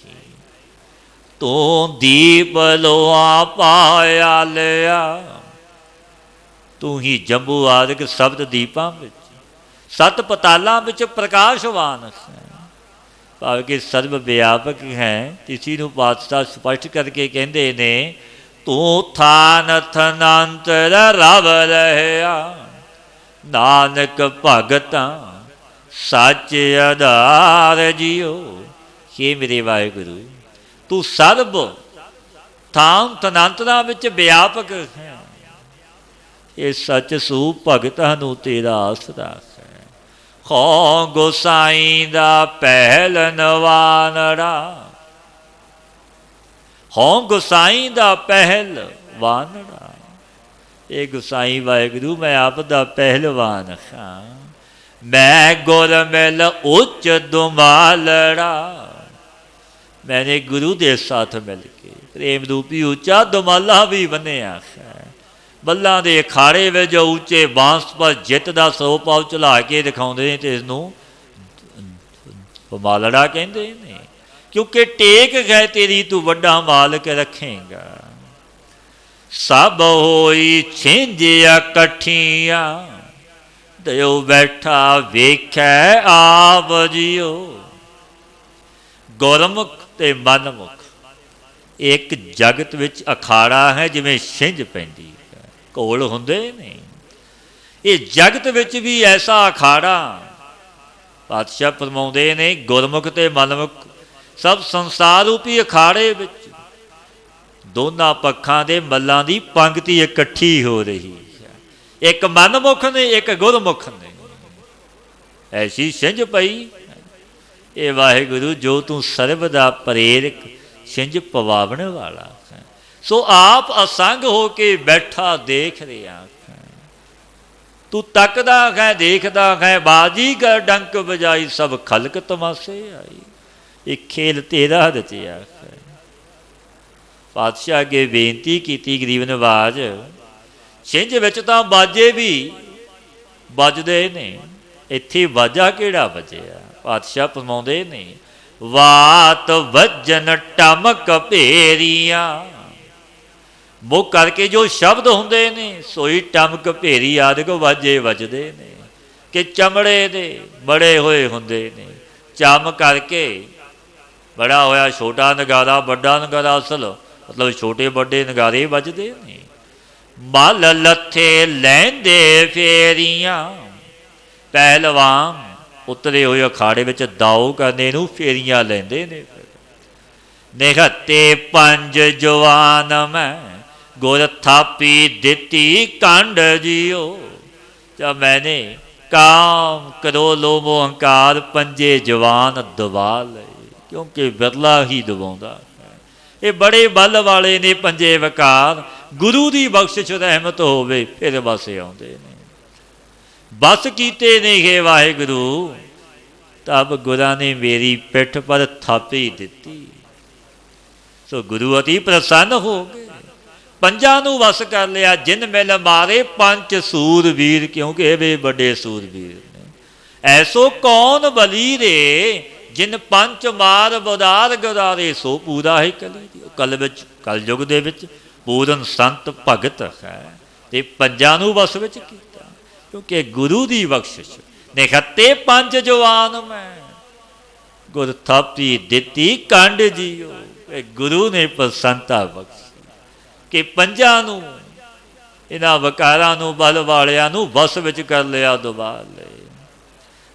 ਤੂੰ ਦੀਪ ਲੋਆ ਪਾਇਆ ਲਿਆ, ਤੂੰ ਹੀ ਜੰਬੂ ਆਦਿਕ ਸ਼ਬਦ ਦੀਪਾਂ ਵਿੱਚ, ਸੱਤ ਪਤਾਲਾਂ ਵਿੱਚ ਪ੍ਰਕਾਸ਼ਵਾਨ ਹੈ। ਭਾਵ ਕਿ ਸਰਬ ਵਿਆਪਕ ਹੈ। ਇਸੀ ਨੂੰ ਪਾਤਸ਼ਾਹ ਸਪਸ਼ਟ ਕਰਕੇ ਕਹਿੰਦੇ ਨੇ, ਤੂੰ ਥਾਨ ਥਨੰਤਰ ਰਵ ਰਹਿਆ, ਨਾਨਕ ਭਗਤਾਂ ਸੱਚ ਆਧਾਰ ਜੀਓ। ਹੇ ਮੇਰੇ ਵਾਹਿਗੁਰੂ, ਤੂੰ ਸਰਬ ਥਾਨ ਤਨੰਤਰਾਂ ਵਿੱਚ ਵਿਆਪਕ ਹੈ। ਇਹ ਸੱਚ ਸੂ ਭਗਤਾਂ ਨੂੰ ਤੇਰਾ ਆਸਰਾ ਹੈ। ਹੋ ਗੋਸਾਈ ਦਾ ਪਹਿਲਵਾਨੜਾ, ਹੋ ਗੋਸਾਈ ਦਾ ਪਹਿਲਵਾਨੜਾ। ਇਹ ਗੋਸਾਈ ਵਾਹਿਗੁਰੂ ਮੈਂ ਆਪ ਦਾ ਪਹਿਲਵਾਨ ਹਾਂ। ਮੈਂ ਗੁਰ ਮਿਲ ਉੱਚ ਦੁਮਾਲੜਾ, मैंने गुरु के साथ मिल के प्रेम रूपी उच्चा दुमाला भी बनिया है। बल्लां दे अखाड़े में जो उच्चे बांस पर जित का सौ पाव चला के दिखाते हैं तो इसनों दुमालड़ा कहते हैं, क्योंकि टेक है तेरी तू वड्डा मालक रखेगा। सब होई छिंजिया कठिया, दयो बैठा वेखै आप जियो। गुरमुख ਤੇ ਮਨਮੁਖ ਇੱਕ ਜਗਤ ਵਿੱਚ ਅਖਾੜਾ ਹੈ, ਜਿਵੇਂ ਛਿੰਝ ਪੈਂਦੀ ਹੈ, ਘੋਲ ਹੁੰਦੇ ਨੇ। ਇਹ ਜਗਤ ਵਿੱਚ ਵੀ ਐਸਾ ਅਖਾੜਾ ਪਾਤਸ਼ਾਹ ਫਰਮਾਉਂਦੇ ਨੇ, ਗੁਰਮੁਖ ਤੇ ਮਨਮੁਖ ਸਭ ਸੰਸਾਰ ਰੂਪੀ ਅਖਾੜੇ ਵਿੱਚ ਦੋਨਾਂ ਪੱਖਾਂ ਦੇ ਮੱਲਾਂ ਦੀ ਪੰਗਤੀ ਇਕੱਠੀ ਹੋ ਰਹੀ ਹੈ। ਇੱਕ ਮਨਮੁਖ ਨੇ, ਇੱਕ ਗੁਰਮੁਖ ਨੇ। ਐਸੀ ਛਿੰਝ ਪਈ। ਇਹ ਵਾਹਿਗੁਰੂ ਜੋ ਤੂੰ ਸਰਬ ਦਾ ਪ੍ਰੇਰਕ ਛਿੰਝ ਪਵਾਵਣ ਵਾਲਾ ਹੈ, ਸੋ ਆਪ ਅਸੰਗ ਹੋ ਕੇ ਬੈਠਾ ਦੇਖ ਰਿਹਾ ਹੈ। ਤੂੰ ਤੱਕਦਾ ਹੈ, ਦੇਖਦਾ ਹੈ, ਬਾਜੀਗਰ ਡੰਕ ਵਜਾਈ ਸਭ ਖਲਕ ਤਮਾਸ਼ੇ ਆਈ। ਇਹ ਖੇਲ ਤੇਰਾ ਰਚਿਆ ਹੈ। ਪਾਤਸ਼ਾਹ ਅੱਗੇ ਬੇਨਤੀ ਕੀਤੀ ਗਰੀਬ ਨਵਾਜ, ਛਿੰਝ ਵਿੱਚ ਤਾਂ ਬਾਜੇ ਵੀ ਵੱਜਦੇ ਨੇ, ਇੱਥੇ ਵਾਜਾ ਕਿਹੜਾ ਵੱਜਿਆ? ਪਾਤਸ਼ਾਹ ਫਰਮਾਉਂਦੇ ਨੇ, ਵਾਤ ਵੱਜਨ ਟਮਕ ਭੇਰੀਆਂ। ਮੁੱਖ ਕਰਕੇ ਜੋ ਸ਼ਬਦ ਹੁੰਦੇ ਨੇ, ਸੋਈ ਟਮਕ ਭੇਰੀ ਆਦਿਕ ਵਾਜੇ ਵੱਜਦੇ ਨੇ, ਕਿ ਚਮੜੇ ਦੇ ਬੜੇ ਹੋਏ ਹੁੰਦੇ ਨੇ। ਚਮ ਕਰਕੇ ਬੜਾ ਹੋਇਆ ਛੋਟਾ ਨਗਾਰਾ, ਵੱਡਾ ਨਗਾਰਾ, ਅਸਲ ਮਤਲਬ ਛੋਟੇ ਵੱਡੇ ਨਗਾਰੇ ਵੱਜਦੇ ਨੇ। ਮਲ ਲੱਥੇ ਲੈਂਦੇ ਫੇਰੀਆਂ, ਪਹਿਲਵਾਨ ਉਤਰੇ ਹੋਏ ਅਖਾੜੇ ਵਿੱਚ ਦਾਓ ਕਰਨੇ ਨੂੰ ਫੇਰੀਆਂ ਲੈਂਦੇ ਨੇ। ਨਿਹੱਤੇ ਪੰਜ ਜਵਾਨ ਮੈਂ ਗੁਰ ਥਾਪੀ ਦਿੱਤੀ ਕੰਡ ਜੀਓ। ਜਦ ਮੈਨੇ ਕਾਮ ਕਰੋ ਲੋਭ ਅਹੰਕਾਰ ਪੰਜੇ ਜਵਾਨ ਦਬਾ ਲਏ, ਕਿਉਂਕਿ ਬਿਰਲਾ ਹੀ ਦਬਾਉਂਦਾ ਹੈ। ਇਹ ਬੜੇ ਬਲ ਵਾਲੇ ਨੇ ਪੰਜੇ ਵਕਾਰ, ਗੁਰੂ ਦੀ ਬਖਸ਼ਿਸ਼ ਰਹਿਮਤ ਹੋਵੇ ਫਿਰ ਬਸ ਆਉਂਦੇ ਨੇ। बस कीते ने हे वाहिगुरु, तब गुरा ने मेरी पिठ पर थापी दिती। सो गुरु अति प्रसन्न हो गए, पंजा नू वस कर लिया। जिन मिल मारे पंच सूरवीर, क्योंकि वे बड़े सूरवीर ने। ऐसो कौन बली रे, जिन पंच मार बदार गदारे, सो पूरा है कली। कल विच कल युग दे विच पूਰਨ संत भगत है ते पंजा नू वस विच कीता, क्योंकि गुरु की बख्शिश। निखते पंच जवान मैं गुर थापी दिती कंड जीओ। गुरु ने प्रसन्नता बख्शी कि पंजा नू इन्हां वकारां नू बल वालियां नू वस विच कर लिया, दबा ले।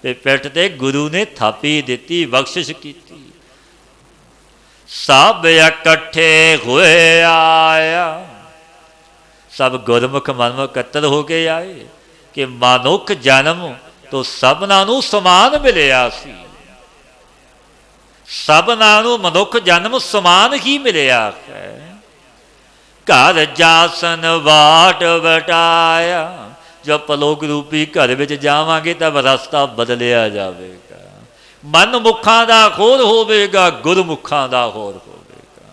ते पिठ ते गुरु ने थापी दिती, बख्शिश कीती। सब इकट्ठे हुए आया, सब गुरमुख मनमुख इकट्ठे हो के आए कि मनुख जन्म तो सबना नू समान मिलिया सी। सबना नू मनुख जन्म समान ही मिलिया है। घर जासन वाट बटाया, जब पलोक रूपी घर में जावांगे तब रस्ता बदलिया जाएगा। मन मुखां दा खोर होवेगा, गुरमुखां दा खोर होवेगा।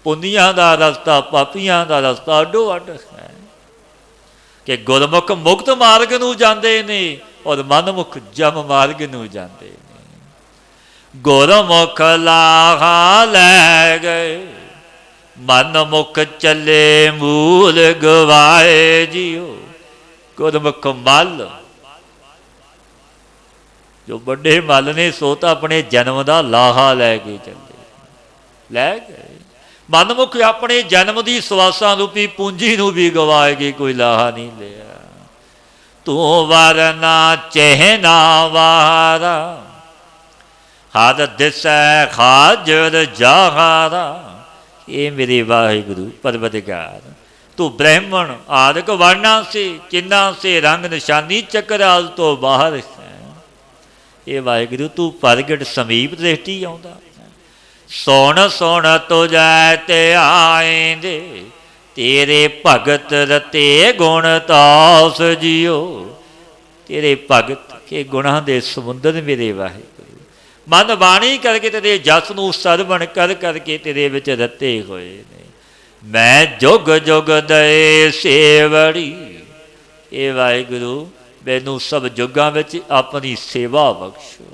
पुनियां दा रस्ता पापियां दा रस्ता अड्डो अड्ड है कि गुरमुख मुक्त मार्ग नूं जांदे ने और मनमुख जम मार्ग नूं जांदे ने। गुरमुख लाहा लै गए, मनमुख चले मूल गवाए जियो। गुरमुख मल जो बड़े मल ने सो तो अपने जन्म का लाहा लैके चले लै गए। मनमुख अपने जन्म की सवासा रूपी पूंजी नूं भी गवाएगी, कोई लाहा नहीं लिया। तू वर ना चहना वारा, हर दिसै खाजर जाहारा। ये मेरे वाहिगुरु परवतगार, तू ब्राह्मण आदक वर्णा से चिन्ह से रंग निशानी चक्राल तो बाहर है। ये वाहिगुरु तू प्रगट समीप दृष्टि आउंदा। सुन सुन तुझै ते आएंदे, तेरे भगत रते गुण तास जियो। तेरे भगत के गुणा दे समुंदर मेरे वाहिगुरु, मन बाणी करके तेरे जस नूं सरवण कर करके तेरे विच रते होए ने। मैं जुग जुग दए सेवड़ी, ये वाहिगुरु मैनू सब जुगां विच अपनी सेवा बख्शो।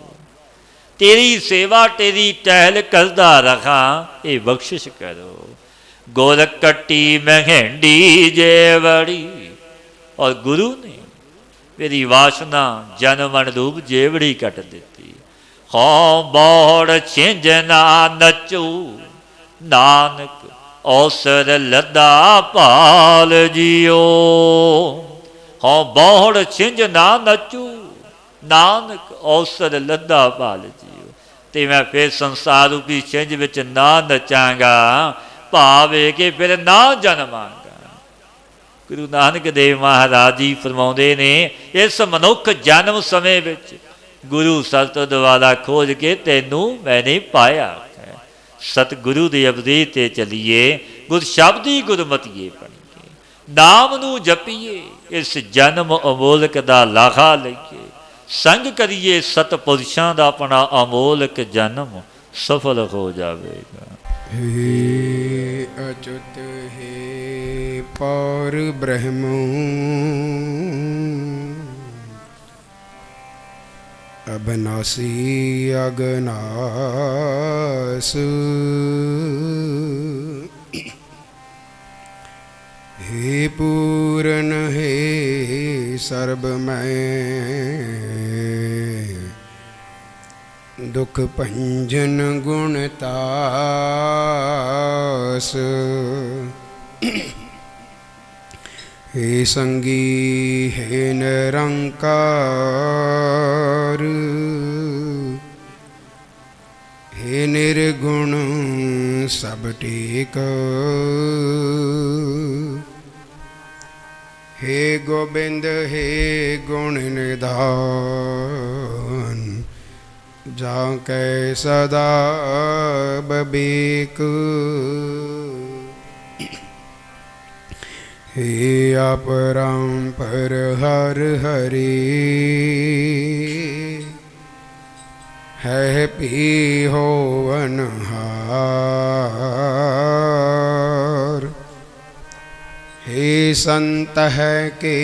तेरी सेवा तेरी टहल करदा रखा, ये बख्शिश करो। गुर कट्टी महेंडी जेवड़ी, और गुरु ने मेरी वासना जनमन रूप जेवड़ी कट दी। हाँ बौड़ छिंजना नचू, नानक औसर लदा पाल जियो। हाँ बौड़ छिंज ना नचू, नानक औसर लदा पाल जियो। तो मैं फिर संसार रूपी छिंज विच ना नचांगा, भावे कि फिर ना जन्मांगा। गुरु नानक देव महाराज जी फरमाउंदे ने, इस मनुख जन्म समय विच गुरु सत द्वारा खोज के तैनू मैंने पाया। सतगुरु दे अवधेश ते चलीए, गुर शब्दी गुरमतिए पढ़िए, नाम नू जपीए, इस जन्म अमोलक दा लाहा लईए। संग करिए सतपुरुषां दा अपना अमोलक जन्म सफल हो जाएगा। हे अच्युत हे पार ब्रह्म, अबनासी अगनास। हे पूरन हे सर्वमय, दुख भंजन गुणतास। हे संगी हे निरंकार, हे निर्गुण सब टेक। हे गोबिंद हे गुण निधान, जाके सदा बबेक। हे अपरंपर हर हरि, है पी होवनहार। हे संत है के